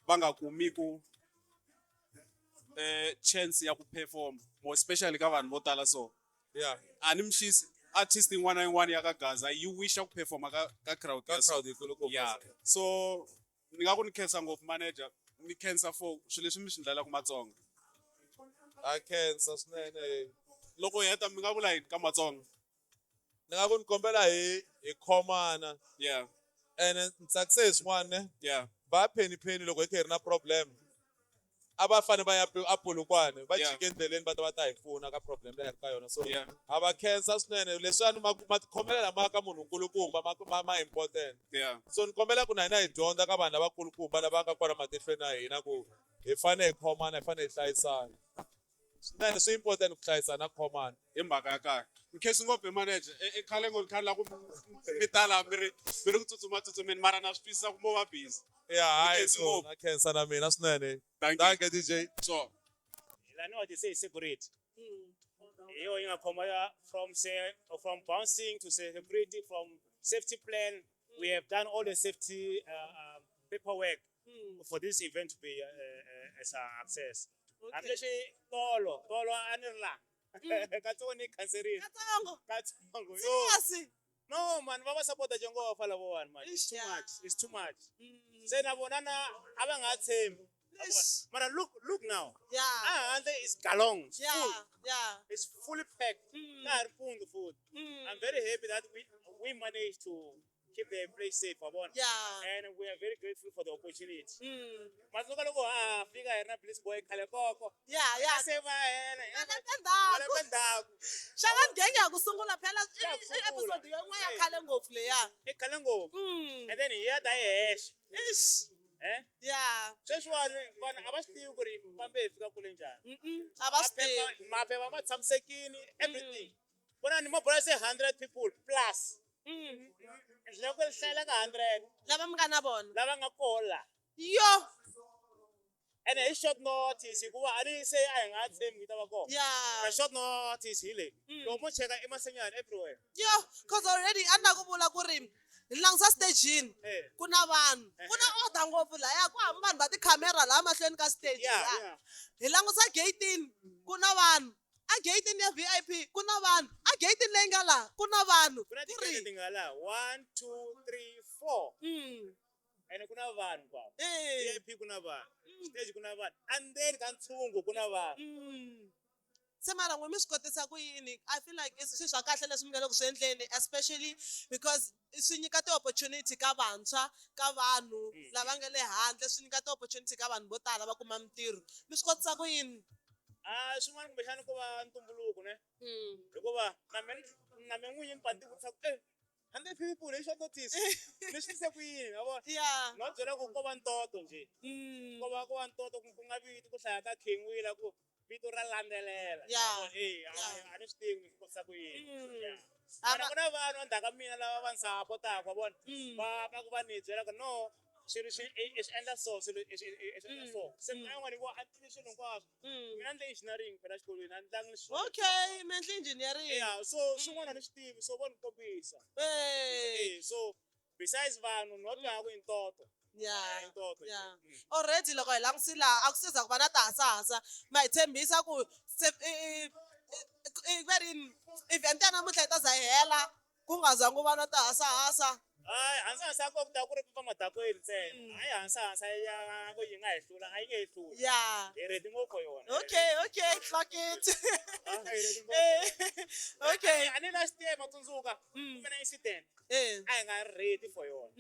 va nga kumiku chance ya ku perform more especially ka vanhu vo tala so. A ni mixisi artist yin'wana na yin'wana ya ka Gaza yi wisha ku performa ka crowd ya so ni nga ku ni khensa ngopfu manager ni khensa for swilo leswi mi swi ndlelaku Matsonga.
A khensa swinene
loko hi heta mi nga vula yini ka Matsonga?
Ni nga ku ni kombela hi khomana ene ni tsakise hi swin'wana ne va phenipheni loko hi kha hi ri na problem a va fane va ya a Polokwane va jike endleleni va ta va ta hi pfuna ka problem leyi hi ri ka yona so ha va khensa swinene leswiwani ma tikhomela lama ka munhu nkulukumba ma important. So ni kombela ku na hina hi dyondza ka vanhu lavakulukumba lava nga kona matihlweni ya hina ku hi fane hi khomana hi fane hi hlayisana swinene swi important ku hlayisana khomana
hi mhaka ya kahle. In case ngopfu hi manager khale khale la ku mi tala mi ri ku tsutsumeni mara na swi twisisa ku mo va busy.
Hayi so na khensa na mina swinene. Thank you DJ.
So
lani what they say security hiyo ingakhoma from bouncing to security from safety plan. We have done all the safety paperwork for this event to be a success. Actually tolo anirla katsongo ni khanserini katsongo so No man, vava support Jehova lavawani man. It's too much. It's too much. Say na bona na abangathembi. Mara look now.
Yeah.
And there is galons.
Yeah.
Full.
Yeah.
It's fully packed. The food. I'm very happy that we managed to keep the place safe.
Yeah.
And we are very grateful for the opportunity. Mas look loko fika here na police boy khale koko.
Yeah, yeah.
Aseva
Shaka ngenge yakusungula phela episode yonke yakhale ngopfu leya.
Ekhale ngopfu. And then here da hash.
Ish. Yeah.
Sweswiwani vanhu a va swi tivi ku ri fambe hi fika kule njhani.
A va swi tivi.
Maphepha ma tshamisekile, everything. Vonani mabolo se 100 people plus. Loko li hlayela ka 100.
Lava mi nga na vona.
Lava nga kola.
Yo.
And hi short notice hikuva a ni se a hi nga tshembi yi ta va kona.
Yeah.
A short notice hi leyi. Loko mo cheka emasenyana everywhere.
Yo, cause already anda ku vula ku ri langisa stage ku na vanhu ku na order ngopfu laya ku hamba vanhu va tikhamera laha mahlweni ka stage laha hi langisa gate ku na vanhu a gate ya VIP ku na vanhu a gate leyi nga laha ku na vanhu
Ku na tikete ti nga laha 1 2 3 4. And ku na vanhu kwavo. VIP ku na vanhu. Stage ku na vanhu. And then ka ntshungu ku na vanhu.
se mara n'we mi swi kotisa ku yini I feel like i swilo swa kahle leswi mi nga le ku swi endleni especially because swi nyika ti-opportunity ka vantshwa ka vanhu lava nga le handle swi nyika ti-opportunity ka vanhu vo tala va kuma mintirho mi swi kotisa ku yini
Swin'wana kumbexana ku va ntumbuluko ne hikuva na me n'winyi ni pati vutisa ku 100 people hi short notice ni swi tise ku yini ma vona no byela ku ko va ntoto njhe ko va ntoto ku nga viti ku hlaya ka King Willa ku vito ra landzelela a ni swi tivi ku kotisa ku yini mana ku na vanhu endzhaku ka mina lava va ni sapotaka wa vona va ku va ni byela ku no swilo swi endla so swilo endla so se mina yin'wana hikuva a tivi swilo hinkwaswo mina ndle engineering phela xikolweni a ni tlangi ni
okay mi endle engineering
so swin'wana ni swi tivi so vo ni kombisa so besides vanhu no tlanga ku i ntoto
already loko hi langusile laha a ku siza ku va na tihasahasa ma hi tshembisa ku event ya namuntlha yi ta za yi hela ku nga zangi ku va na tihasahasa
hansi ko ku ta ku ri pfa madakweli ntsena hayi hansi ya ku yi nga hi hlula a yi nge hi hluli hi ready ngopfu yona
okay clock it okay
a ni na xitema tsundzuka ku na incident a hi nga ready for yona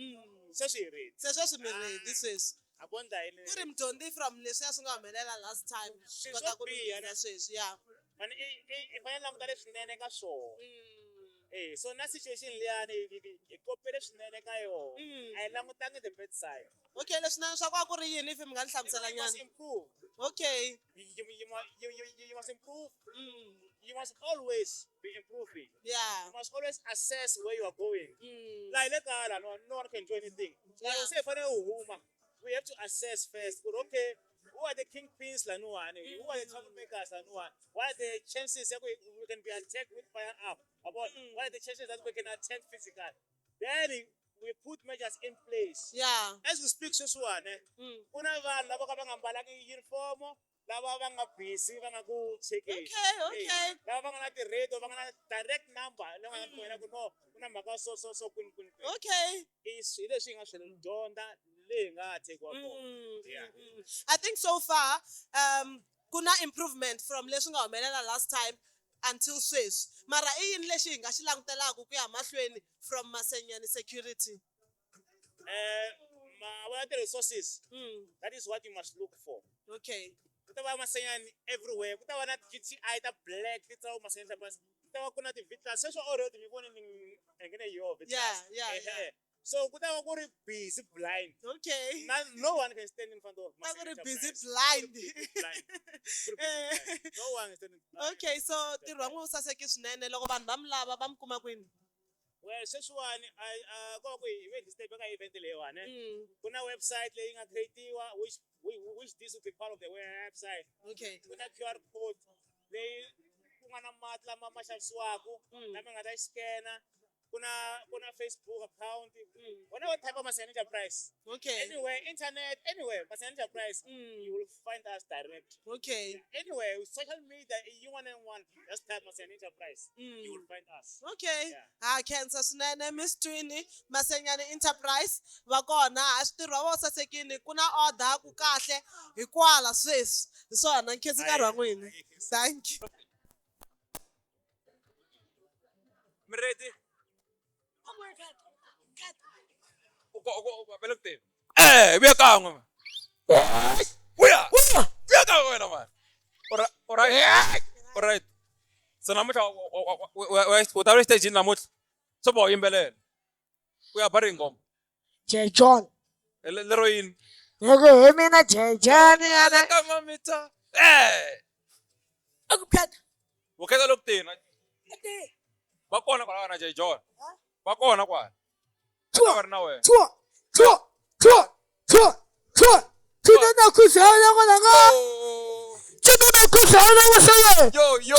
sweswi hi ready
sweswi mi ready sweswi
a bonda yini
ku ri mdyondzi from leswiya swi nga humelela last time swi kota ku lungha sweswi
i fanele languta leswinene ka swona so na situation liyani hi kopele swinene ka yona a hi langutangi the bad side
okay leswinene swa ku a ku ri yini if mi nga ni hlamusela nyana okay
you must improve you must always be improving you must always assess where you are going la hi le kala no one can do anything se hi fanele u huma we have to assess first okay who are the kingpins lanuwani who are the troublemakers lanuwani what are the chances that we can be attacked with firearm what are the chances that we can attack physically then we put measures in place as we speak sweswiwani ku na vanhu lava ka va nga mbalanga uniform lava va nga busy va nga ku chekeni lava va nga na ti-radio va nga na direct number leyi nga na kona ku no ku na mhaka so kwini
okay
hi leswi hi nga swi dyondza leyi nga tekiwa kona
I think so far kuna improvement from leswi nga humelela last time until sweswi mara i yini lexi hi nga xi langutelaka ku ya mahlweni from Masenyani security
what are the resources that is what you must look for
okay
ku ta va Masenyani everywhere ku ta va na GTI ta black ti tsavu Masenyani ku ta va ku na ti-vitlas sweswo already mi vone ni ngene hi yoho so ku ta va ku ri busy blind
okay
no one can stand in front of
Masenyani busy blind
no one can stand in
okay so ntirho wa n'we wu saseke swinene loko vanhu va mi lava va mi kuma kwini
well sweswiwani ko va ku hi ve disturb ka event leyiwani ku na website leyi nga creatiwa which this will be part of the website
okay
ku na QR code leyi ku nga na mati lama ma xavisiwaku lama nga ta scanner kuna Facebook account. Whenever type of Masen Enterprise.
Okay.
Anywhere, internet, anywhere, Masen Enterprise, you will find us direct.
Okay.
Anywhere, social media, you want just type Masen Enterprise. You will find us.
Okay. Khensa swinene Miss Twini Masenyane Enterprise va kona a swi tirha vo sasekile ku na order ku kahle hikwala sweswi hi swona nkhensi nkarhi wa n'wina. Thank you.
Mi ready? Belokte. Vuya kan'we man. Vuya kan'we wena man. Alright. So namuntlha u ta le stage namuntlha. So bo yimbelela. U ya bari ngoma.
J John.
Lero yini?
Yego hi mina J John yana.
Ka mamita.
Akuphetha.
Ukhetha lokutini. Va kona kwala na J John. Va kona kwala. Va ri na wena.
Tina na kusala ngona nga. Tina na kusala ngona. Yo.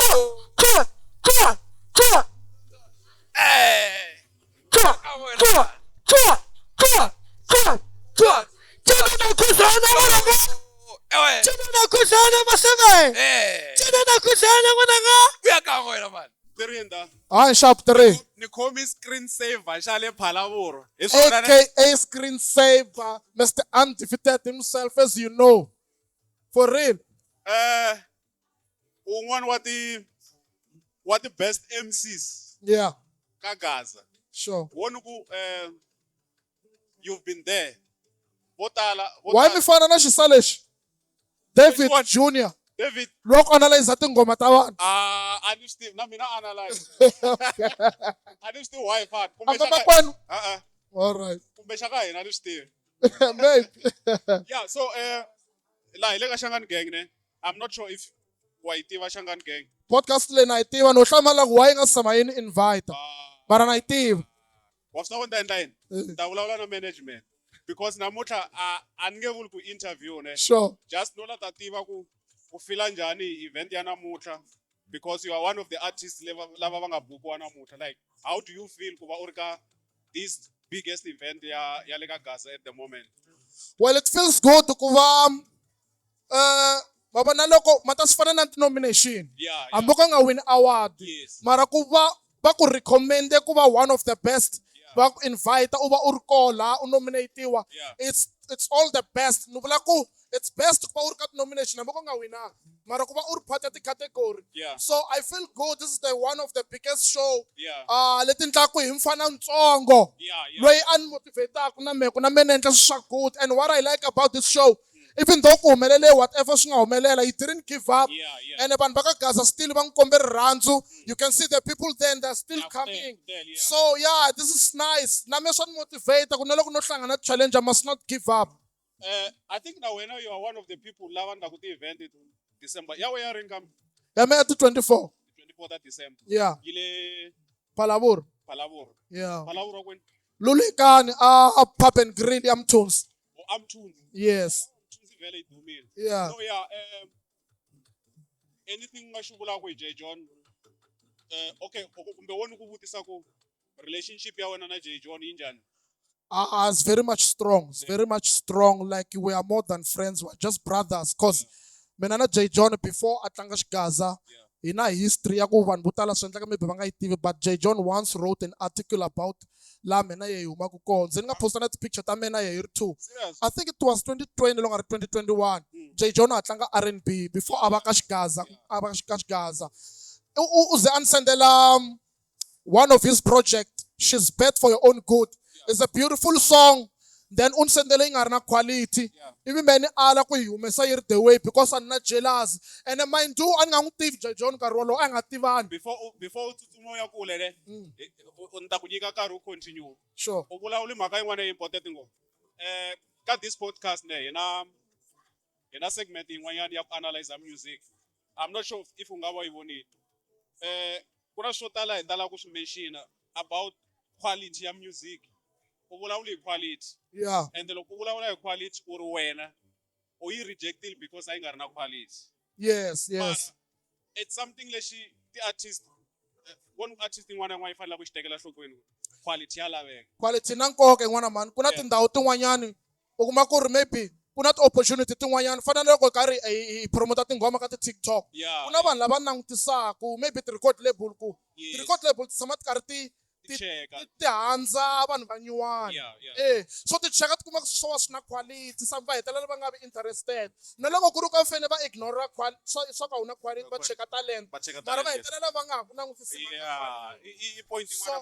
Hi, Sharp 3.
Nikomi screensaver Shale Palavoro.
AKA screensaver, Mr. Undefeated himself, as you know. For real.
One what the best MCs.
Yeah.
Kagaza.
Sure.
One you've been there.
Why me fana na xisalex? David Jr.
David.
Loko analyze tingoma ta vanhu.
I do still na mina analyze. I do still Wi-Fi.
All right.
Kumbe shaka hina I do still.
Maybe.
Yeah, so la ile ka Shangan Gang ne. I'm not sure if waitiva Shangan Gang.
Podcast le na itiva no hlamala ku why nga samayini invite. Mara na itiva.
Wasna wona endine. Dawula na management. Because namutlha angevuli ku interview ne.
Sure.
Just know that tiva ku fila njani event ya namutlha because you are one of the artists lava va nga bukiwa namutlha. Like how do you feel kuva urika this biggest event ya le ka Gaza at the moment?
Well, it feels good kuva baba na loko mata sifana na nomination.
Yeah.
Amboka nga win award. Mara kuva ba ku recommend kuva one of the best. Ba ku invite uba urikola unominatiwa. It's all the best. Nubula ku it's best kuba urika nomination amboka nga wina. Mara kuba uri part of the category.
Yeah.
So I feel good. This is the one of the biggest show.
Yeah.
Leti ndlaku hi mfana ntsongo. Loyi unmotivated na me kuna menenhla swa good. And what I like about this show, even though ku humelele whatever swi nga humelela, he didn't give up. And vanhu va ka Gaza still va n'wi kombe rirhandzu. You can see the people there and they're still coming. So yeah, this is nice. Na me swa ni motivate ku na loko no hlangana na challenge I must not give up.
I think now when you are one of the people lava nda ku ti event in December. Ya we ya ringam.
Ya me at 24.
24th December.
Yeah.
Ile
Palavur. Yeah.
Palavur when
Lulikani Pub and Grill Amtunes.
Amtunes.
Yes.
Very dumile.
Yeah.
So yeah, anything ngashubula ku J John. Okay, kumbe wona ukuvutisa ku relationship ya wena na J John injani?
It's very much strong. It's very much strong. Like we are more than friends. We're just brothers. Cause mina na J John before atlanga Gaza, in a history ya ku vanhu vo tala swi endlaka maybe va nga yi tivi, but J John once wrote an article about la mina ye humaka kona. Ndzi nga posta na picture ta mina ye too. I think it was 2020 long 2021. J John atlanga R&B before aba ka Gaza, uze ansendela one of his project, She's Bad for Your Own Good. It's a beautiful song. Then unsendele nga ri na quality. Ivi meni ala ku hi humesa yi ri the way because I'm not jealous. And mind you, a nga n'wi tivi J John nkarhi wolowo a nga tivani.
Before utsutsuma ya kule le. Nta ku nyika nkarhi u continue.
Sure.
U vulavuli mhaka yin'wana important ngopfu. Ka this podcast ne hina segment yin'wanyana ya ku analyze music. I'm not sure if u nga va yi vonile. Ku na swo tala hi tala ku swi mention about quality ya music. U vulavula quality.
Yeah.
And loko u vulavula quality u ri wena u yi rejected because a yi nga ri na quality.
Yes.
But it's something lexi ti artist one artist yin'wana yi fanele ku xi tekela nhlokweni. quality ya laveka.
quality na nkoka n'wana mani ku na tindhawu tin'wanyani u kuma ku ri maybe ku na ti-opportunity tin'wanyani fana na loko hi karhi hi promota tinghoma ka ti-TikTok ku na vanhu lava langutisaka maybe ti-record label ku ti-record label ti tshama ti karhi ti handza vanhu vanyiwani so ti cheka ti kuma ku swo va swi na quality sa va hetelela va nga vi interested na loko ku ri ka fanele va ignora swa ka wu na quality va cheka talent mara va hetelela va nga ha ku langutisi so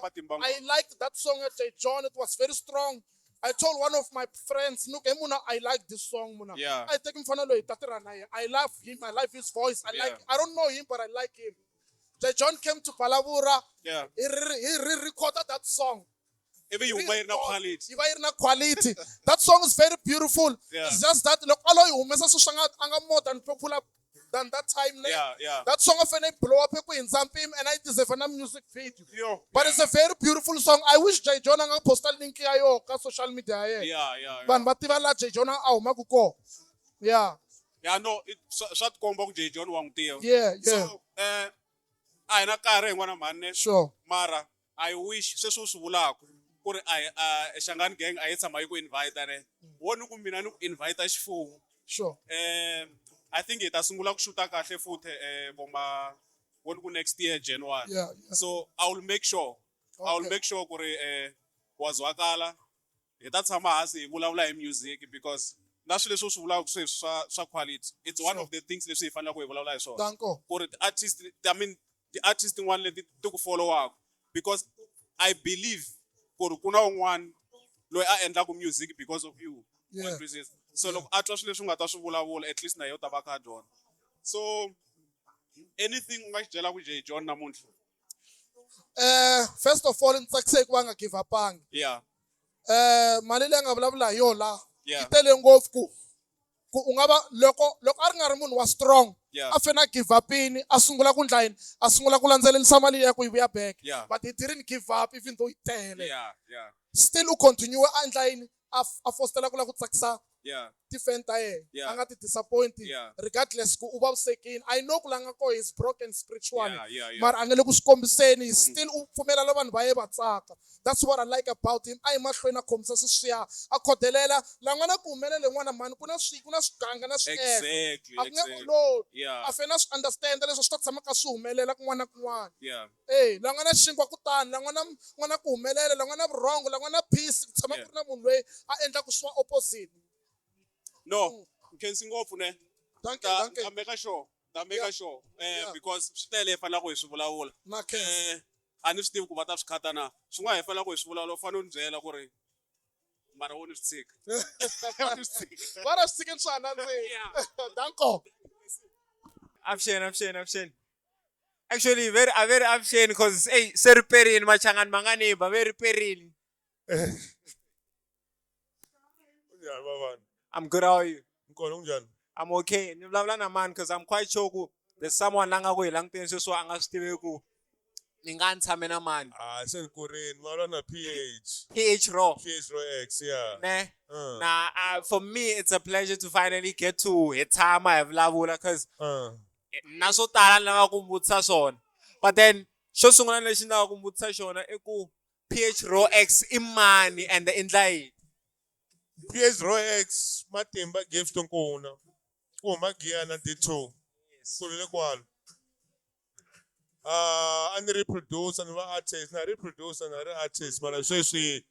I liked that song at J John. It was very strong. I told one of my friends, look, I like this song. Muna. I take him for no I love him. I like his voice. I don't know him, but I like him. J John came to Palavura. He re-recorded that song.
Even you were not quality.
Quality. That song is very beautiful. It's just that look, all you anga more than popular than that time. That song often blow up in Zampim and I deserve a music video. But it's a very beautiful song. I wish J John anga postal link ayo ka social media. Ban bativala J John au makuko. Yeah,
no, it's short combo J John wang teo.
So,
I na kare ngwana mane.
Sure.
Mara, I wish seso subula kuri Shangan gang ayetsa mai ku invite ane. Wonu ku mina nu invite xifuwo.
Sure.
I think it asungula kushuta kahle futhi boma wonu next year January. So I will make sure kuri wazwakala. Itatshama hasi vulavula music because that's leswo swi vulaka swa quality. It's one of the things leswi hi faneleke hi vulavula hi swona.
Danko.
Kuri the artist one leti ti ku followaka because I believe kuri kuna un'wana loyi a endlaka music because of you. So look, at least na yo tabaka John. So anything unga xijela ku J John namuntlha?
First of all, ntsakise ku va nga give upanga. Mali leyi nga vulavula hi yo la yi tele ngopfu ku u nga va loko a ri nga ri munhu wa strong a fena give upini a sungula ku ndla yini a sungula ku landzelelisa mali ya ku yi vuya back but he didn't give up even though yi tele still u continue a endla yini a fostela ku la ku tsakisa different a nga ti disappoint regardless ku u vavisekini I know ku la nga ko is broken spiritually mara a nga le ku swi kombiseni still u pfumela la vanhu va ye va tsaka. That's what I like about him. A hi mahlweni a khomisa sweswiya a khodelela la n'wana ku humelele n'wana mani ku na swiganga na swiendlo a ku nge olovi a fanele a swi understand leswi swi ta tshama ka swi humelela kun'wana na kun'wana la n'wana xinkwa kutani la n'wana ku humelela la n'wana vurhongo la n'wana peace ku tshama ku ri na munhu loyi a endlaka swa opposite.
No, khensi ngopfu ne. Ta make sure because swi tele hi faneleke hi swi vulavula. A ni swi tivi ku va ta swi khata na swin'wana hi faneleke hi swi vulavula u fanele u ni byela ku ri mara wo ni swi tshika.
Va ra swi tshikeni swi anandzeni. Danko.
Avuxeni. Actually, very avuxeni because hey, se riperini machangani mangani ba very riperini. I'm good, how are you? I'm okay. Ni vulavula na man because I'm quite sure ku there's someone langa ku hi languteni sweswo a nga swi tivi ku ni nga ni tshame na mani.
Se ni kurini vulavula na PH.
PH Raw
X, yeah.
Ne? Nah, for me it's a pleasure to finally get to hi tshama hi vulavula because na swo tala ni lava ku vutisa swona. But then xo sungula lexi ni lava ku vutisa xona i ku PH Raw X i mani and the endla yini?
PH Raw X Matimba gives to Nkuna. Uma Giana D2. Kulele kwalo. And reproduce and artist, na reproduce and artist, but I say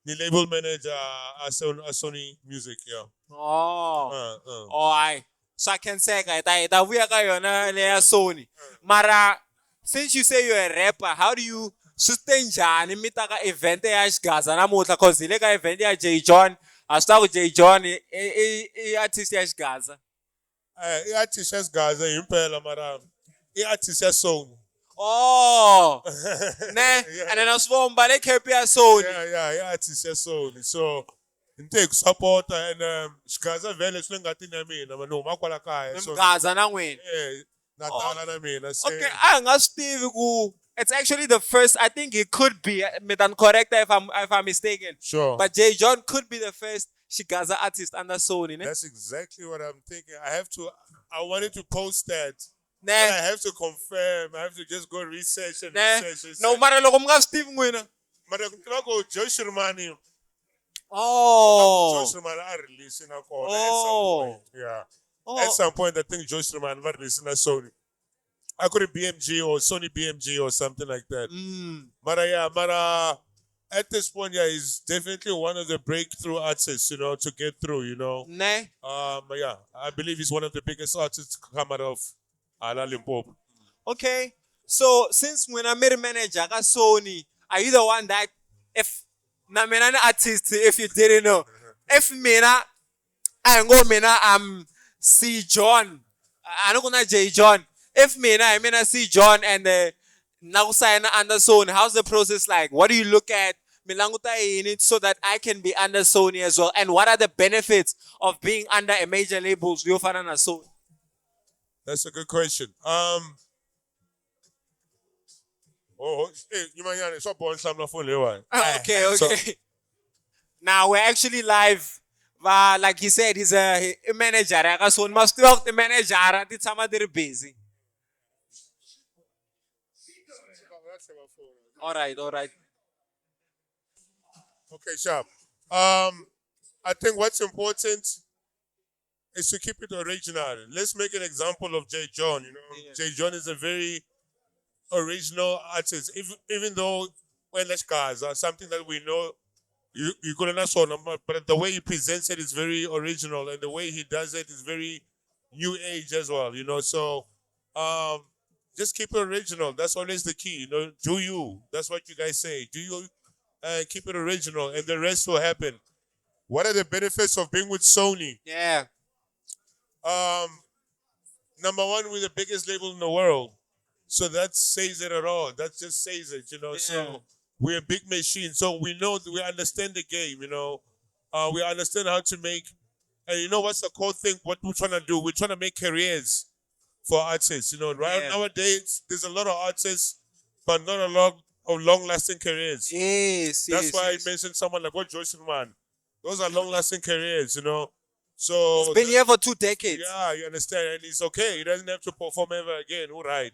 the label manager at Sony Music, yeah.
Alright. So I can say that we are going to Sony. Mara, since you say you're a rapper, how do you sustain njani mitaka event ya xigaza namuntlha cause hi le ka event ya J John a swi ta ku J John i artist ya xigaza
i artist ya xigaza himpela mara i artist ya Sony
ne and then asivomba le cape ya Sony
i artist ya Sony so nte ku support and xigaza vele swi nga tini ya mina mano ma kwala kaya
so xigaza na n'wina
na tala na mina
okay a nga swi tivi ku it's actually the first, I think it could be, correct if I'm mistaken.
Sure.
But J John could be the first Shigaza artist under Sony. Ne?
That's exactly what I'm thinking. I wanted to post that. Nah. I have to confirm. I have to just go research and research.
No matter loko mga Steve Ngwina.
mara ku Joyce Rimani.
Oh.
Joyce Rimani are releasing a call
Oh.
at some point. Yeah.
Oh.
At some point, I think Joyce Rimani are releasing a Sony. I could have BMG or Sony BMG or something like that. Mara, yeah, Mara. At this point, yeah, he's definitely one of the breakthrough artists, you know, to get through, you know.
Ne?
Yeah, I believe he's one of the biggest artists to come out of Ala Limpopo.
Okay. So since when I made a manager, I got Sony. Are you the one that if na mena an artist if you didn't know? If mena I go mena C John. I don't know J John. If mena I mean C John and now sign under Sony, how's the process like? What do you look at? Milanguta in it so that I can be under Sony as well. And what are the benefits of being under a major label? Sony?
That's a good question. Hey, you might have so born some phone one.
Okay. Now we're actually live. Like he said, he's a manager. So must talk the manager. It's somebody busy. All right.
Okay, sharp. I think what's important is to keep it original. Let's make an example of Jay John. You know, Jay John is a very original artist. Even though when let's guys are something that we know, you couldn't saw but the way he presents it is very original, and the way he does it is very new age as well. You know, so just keep it original. That's always the key. You know, do you? That's what you guys say. Do you? Keep it original, and the rest will happen. What are the benefits of being with Sony?
Yeah.
Number one, we're the biggest label in the world, so that says it at all. That just says it, you know. Yeah. So we're a big machine, so we know we understand the game, you know. We understand how to make, and you know what's the core thing? What we're trying to do? We're trying to make careers for artists, you know. Right nowadays, there's a lot of artists, but not a lot of long-lasting careers.
Yes,
that's why I mentioned someone like Joyce Man. Those are long-lasting careers, you know. So
it's been here for 2 decades.
Yeah, you understand, and it's okay. He doesn't have to perform ever again. All right.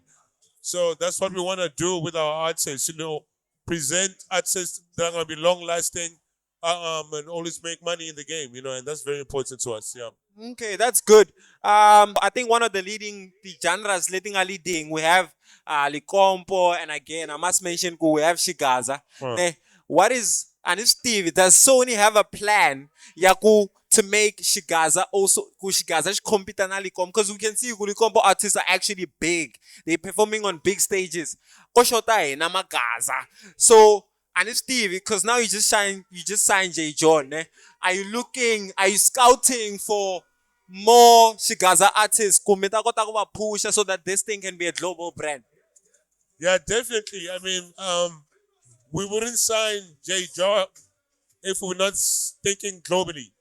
So that's what we want to do with our artists, you know. Present artists that are going to be long-lasting, and always make money in the game, you know, and that's very important to us. Yeah.
Okay, that's good. I think one of the genres leading, we have Likompo, and again, I must mention we have Shigaza. What is, and if Steve, does Sony have a plan to make Shigaza also, Shigaza compete na Likompo? Because we can see Likompo artists are actually big. They're performing on big stages. So, and if Steve, because now you just signed Jay John, are you scouting for more Shigaza artists push so that this thing can be a global brand?
Yeah, definitely. I mean, we wouldn't sign Jay John if we're not thinking globally.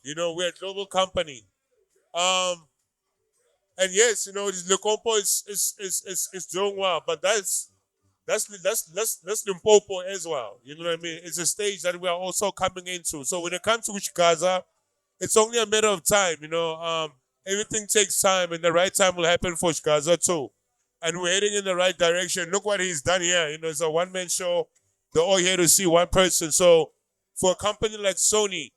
You know, we're a global company. And yes, you know, Likompo is doing well, but that's Limpopo as well. You know what I mean? It's a stage that we are also coming into. So when it comes to Shigaza, it's only a matter of time, you know. Everything takes time, and the right time will happen for Shigaza too. And we're heading in the right direction. Look what he's done here. You know, it's a one-man show. They're all here to see one person. So for a company like Sony,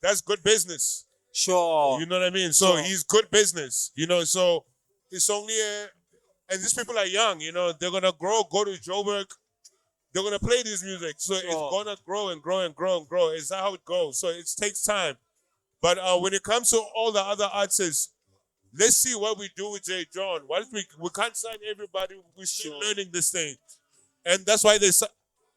that's good business.
Sure.
You know what I mean? So he's good business. You know, so it's only and these people are young, you know, they're gonna go to Joburg, they're gonna play this music. So it's gonna grow and grow and grow and grow. It's how it goes. So it takes time. But when it comes to all the other artists, let's see what we do with Jay John. What if we can't sign everybody? We're still learning this thing. And that's why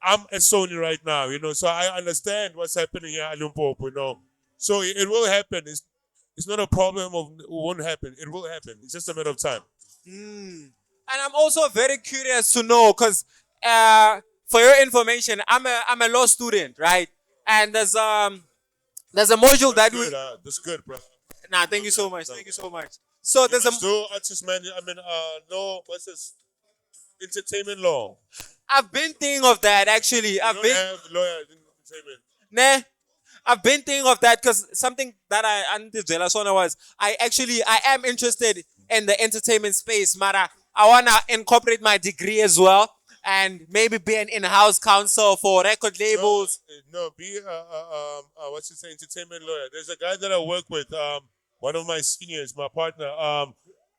I'm at Sony right now, you know. So I understand what's happening here at Limpopo, you know. So it will happen. It's not a problem of it won't happen. It will happen. It's just a matter of time.
And I'm also very curious to know, because for your information, I'm a law student, right? And there's a module that we.
That's good, bro.
Nah, thank you so much. Thank you so much. So there's
artist man. I mean, no, what's this? Entertainment law.
I've been thinking of that actually.
Have lawyer in entertainment.
Nah. I've been thinking of that because something that I am interested in the entertainment space, Mara. I wanna incorporate my degree as well, and maybe be an in-house counsel for record labels?
No, be what's his name, entertainment lawyer. There's a guy that I work with, one of my seniors, my partner,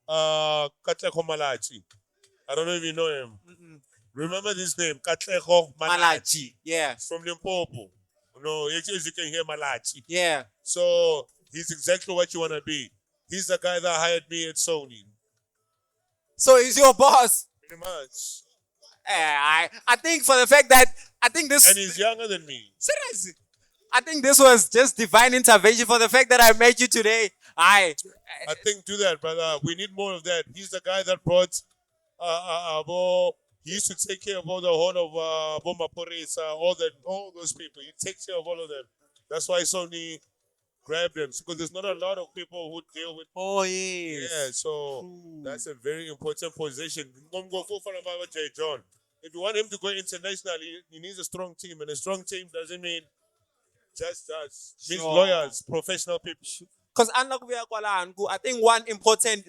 Katlego Malachi. I don't know if you know him. Remember this name, Katlego Malachi.
Yeah.
He's from Limpopo. No, as you can hear Malachi.
Yeah.
So he's exactly what you want to be. He's the guy that hired me at Sony.
So he's your boss?
Pretty much.
I think for the fact that this,
and he's younger than me.
Seriously, I think this was just divine intervention for the fact that I met you today.
I think do that, brother. We need more of that. He's the guy that brought he used to take care of all the whole of Boma Porisa, all those people. He takes care of all of them. That's why Sony grabbed them, because there's not a lot of people who deal with.
Oh yes.
Yeah, so that's a very important position. J. John. If you want him to go international, he needs a strong team, and a strong team doesn't mean just us. It means lawyers, professional people.
Because I think one important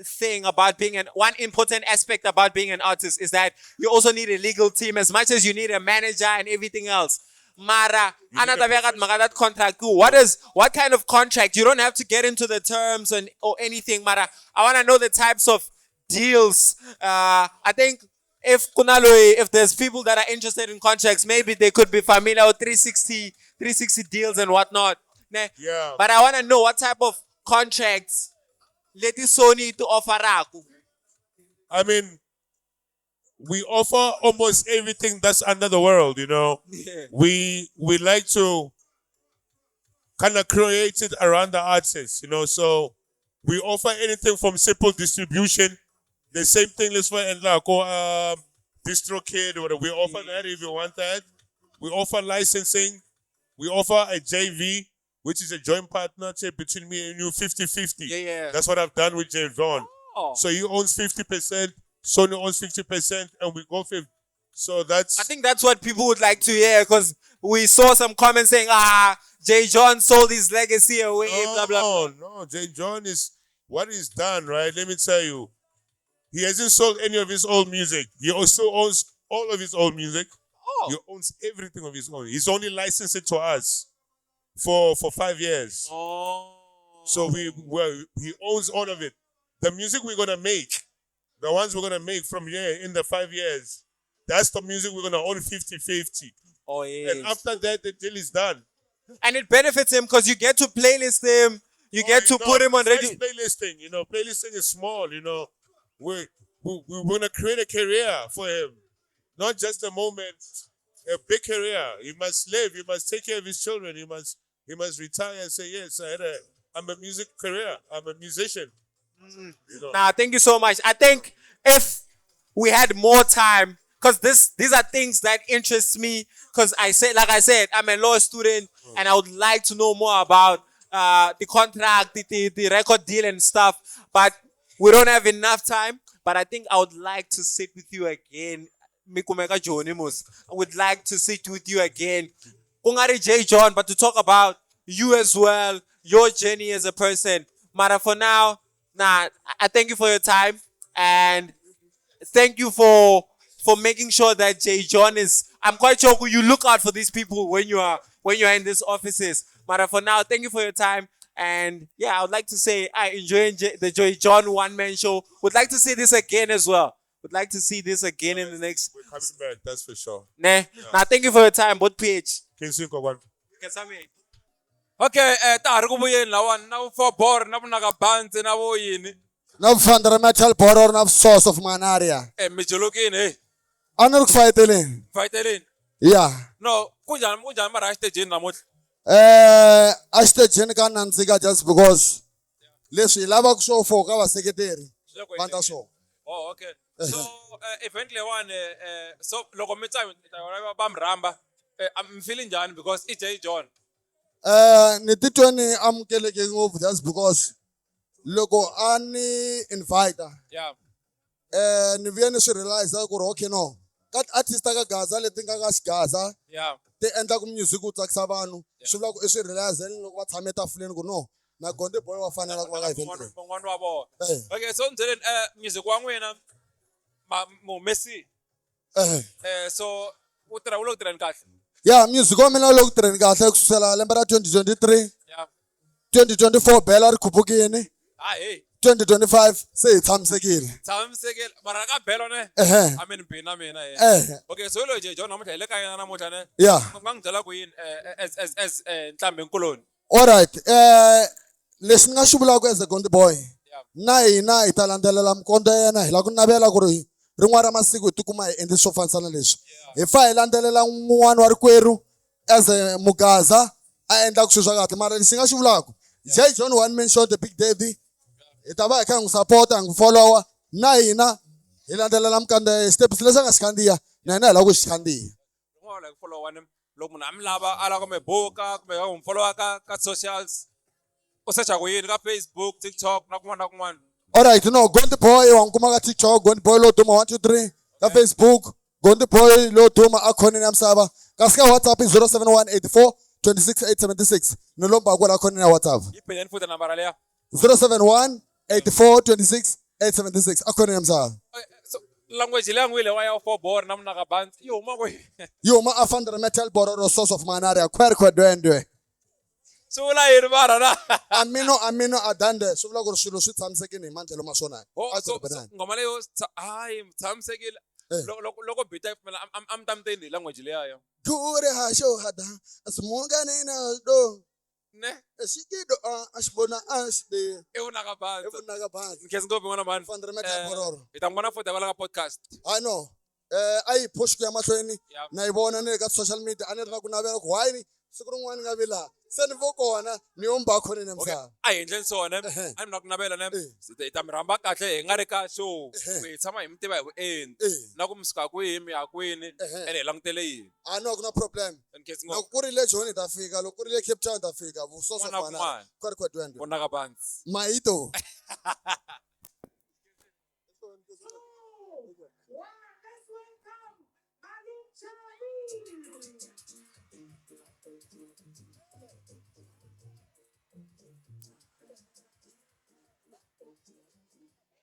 aspect about being an artist is that you also need a legal team as much as you need a manager and everything else. Mara, that contract. What kind of contract? You don't have to get into the terms or anything, Mara. I want to know the types of deals. I think if there's people that are interested in contracts, maybe they could be familiar with 360 deals and whatnot.
Yeah.
But I want to know what type of contracts let Sony to offer.
I mean, we offer almost everything that's under the world, you know.
Yeah.
We like to kind of create it around the artists, you know. So we offer anything from simple distribution. The same thing is for DistroKid, or we offer that if you want that. We offer licensing. We offer a JV, which is a joint partnership between me and you, 50-50.
Yeah.
That's what I've done with Jay John.
Oh.
So he owns 50%, Sony owns 50%, and we go 50%. So that's...
I think that's what people would like to hear, because we saw some comments saying, Jay John sold his legacy away, blah, blah.
No, Jay John is... What he's done, right? Let me tell you. He hasn't sold any of his old music. He also owns all of his old music.
Oh.
He owns everything of his own. He's only licensed it to us for 5 years.
Oh.
So he owns all of it. The music we're gonna make, the ones we're gonna make from here in the 5 years, that's the music we're gonna own 50-50.
Oh yes.
And after that, the deal is done.
And it benefits him because you get to playlist him. You get to put him on radio.
Playlisting, you know, playlisting is small, you know. We're gonna create a career for him, not just a moment, a big career. He must live. He must take care of his children. He must retire and say, yes, I'm a music career. I'm a musician. You know.
Nah, thank you so much. I think if we had more time, because these are things that interest me. Because like I said, I'm a law student, and I would like to know more about the contract, the record deal and stuff. But we don't have enough time. But I think I would like to sit with you again. I would like to sit with you again. Kungari Jay John, but to talk about you as well, your journey as a person. Mara, for now, I thank you for your time, and thank you for making sure that Jay John is. I'm quite sure you look out for these people when you are in these offices. Mara, for now, thank you for your time, and yeah, I would like to say I enjoy the Jay John one-man show. Would like to see this again as well. Would like to see this again in the next.
We're coming back, that's for sure.
Nah, thank you for your time, both PH.
Okay, ta re go boyeni lawan na for bor na bunaka bands na bo yini.
Na fundamental border na source of manaria.
Mijolokini
Ana ku fayiteleni.
Fayiteleni.
Yeah.
No, kunjani mara stage namuhla.
A stage ka nandzika just because leswi lava ku swo for ka vaseketeri. Vanta so.
Oh, okay. So, event lewan so loko mi tsa ba mramba, I'm feeling njani because it's Jay John.
Ni titwa ni amukeleke ngopfu, that's because loko a ni invite.
Yeah.
Ni vuye ni swi realize ku ri okay no. Ka artist ka Gaza leti nga ka Gaza.
Yeah.
Ti endla ku music ku tsakisa vanhu. Swi vula ku i swi realize loko va tshame tafuleni ku no. Na Gonde Boy wa fanela ku va ka event.
Van'wana wa vona. Okay, so ndzeni music wa n'wina mu Messi. So u lo ku tirheni kahle.
ya music wa mina loko tirheni kahle kusukela lembe ra 2023
Yeah.
2024 bela ri khupukini
Hey.
2025 se hi tshamisekile
Tshamisekile mara ka belo ne.
Ehe.
I mean bina mina
Ehe.
Okay, so lo J John namuhla ile kaya namuhla ne.
Yeah.
Mangibyela ku yini as Nhlambi Nkuloni.
alright leswi ni nga xi vulaka as a Gondi boy na hina hi ta landzelela mikondo ya yena hi la ku navela ku ri rin'wana ra masiku hi tikuma hi endle swo fanisana leswi hi fa hi landzelela n'wana wa rikwerhu as a Mugaza a endlaka swilo swa kahle mara lexi nga xi vulaka J John one man show the big daddy hi ta va hi kha hi n'wi sapota hi n'wi follower na hina hi landzelela mukanda steps leswi a nga xi khandziya na hina hi lava ku xi khandziya
N'wana like follow one loko munhu a mi lava a lava ku mi buka kumbe va n'wi follow ka socials u search ku yini ka Facebook, TikTok na kun'wana na kun'wana.
alright no Gondi boy wa n'wi kuma ka TikTok Gondi boy lo duma 123 ka Facebook Gondi boy lo duma a khoneni ya misava kasi ka WhatsApp i 07184 26876 ni lomba ku la khoneni ya WhatsApp
Yi phedeni futhi nambara leya.
071 84 26 876 a khoneni ya misava
So language leya ngwile wa ya 4 bor na mna ka bantu. Yi huma kwihi?
yi huma afandra metal bororo source of manaria kwerkwedwendwe
Swi vula yini mara na?
amino adande swi vula ku ri swilo swi tshamisekile hi mandlelo ma swona
So ngoma leyo hayi tshamisekile. Loko bita ifumela am tamteni language leya yo.
kure hasho hada asimungane na do
Ne?
esikido asibona asde
Evuna ka bantu.
evuna ka bantu
Nkhensi ngophi n'wana mani.
Afandra metal bororo
Hi ta n'wi vona futhi ka podcast.
I know a yi push ku ya mahlweni na yi vona ni le ka social media a ni ri na ku navela ku why siku rin'wana ni nga vi laha se ni vo kona ni yo mba khoneni ya misava
A hi endleni swona a ni na ku navela ne hi ta mi rhamba kahle hi nga ri ka show hi tshama hi mi tiva hi vuenti na ku mi suka kwihi mi ya kwini ene hi langutele yini.
a no ku na problem
Nkhensi
loko
ngopfi.
ku ri le Joni hi ta fika loko ku ri le Cape Town hi ta fika
Kun'wana na kun'wana.
kwerkwedwendwe
Vona ka bantu.
maito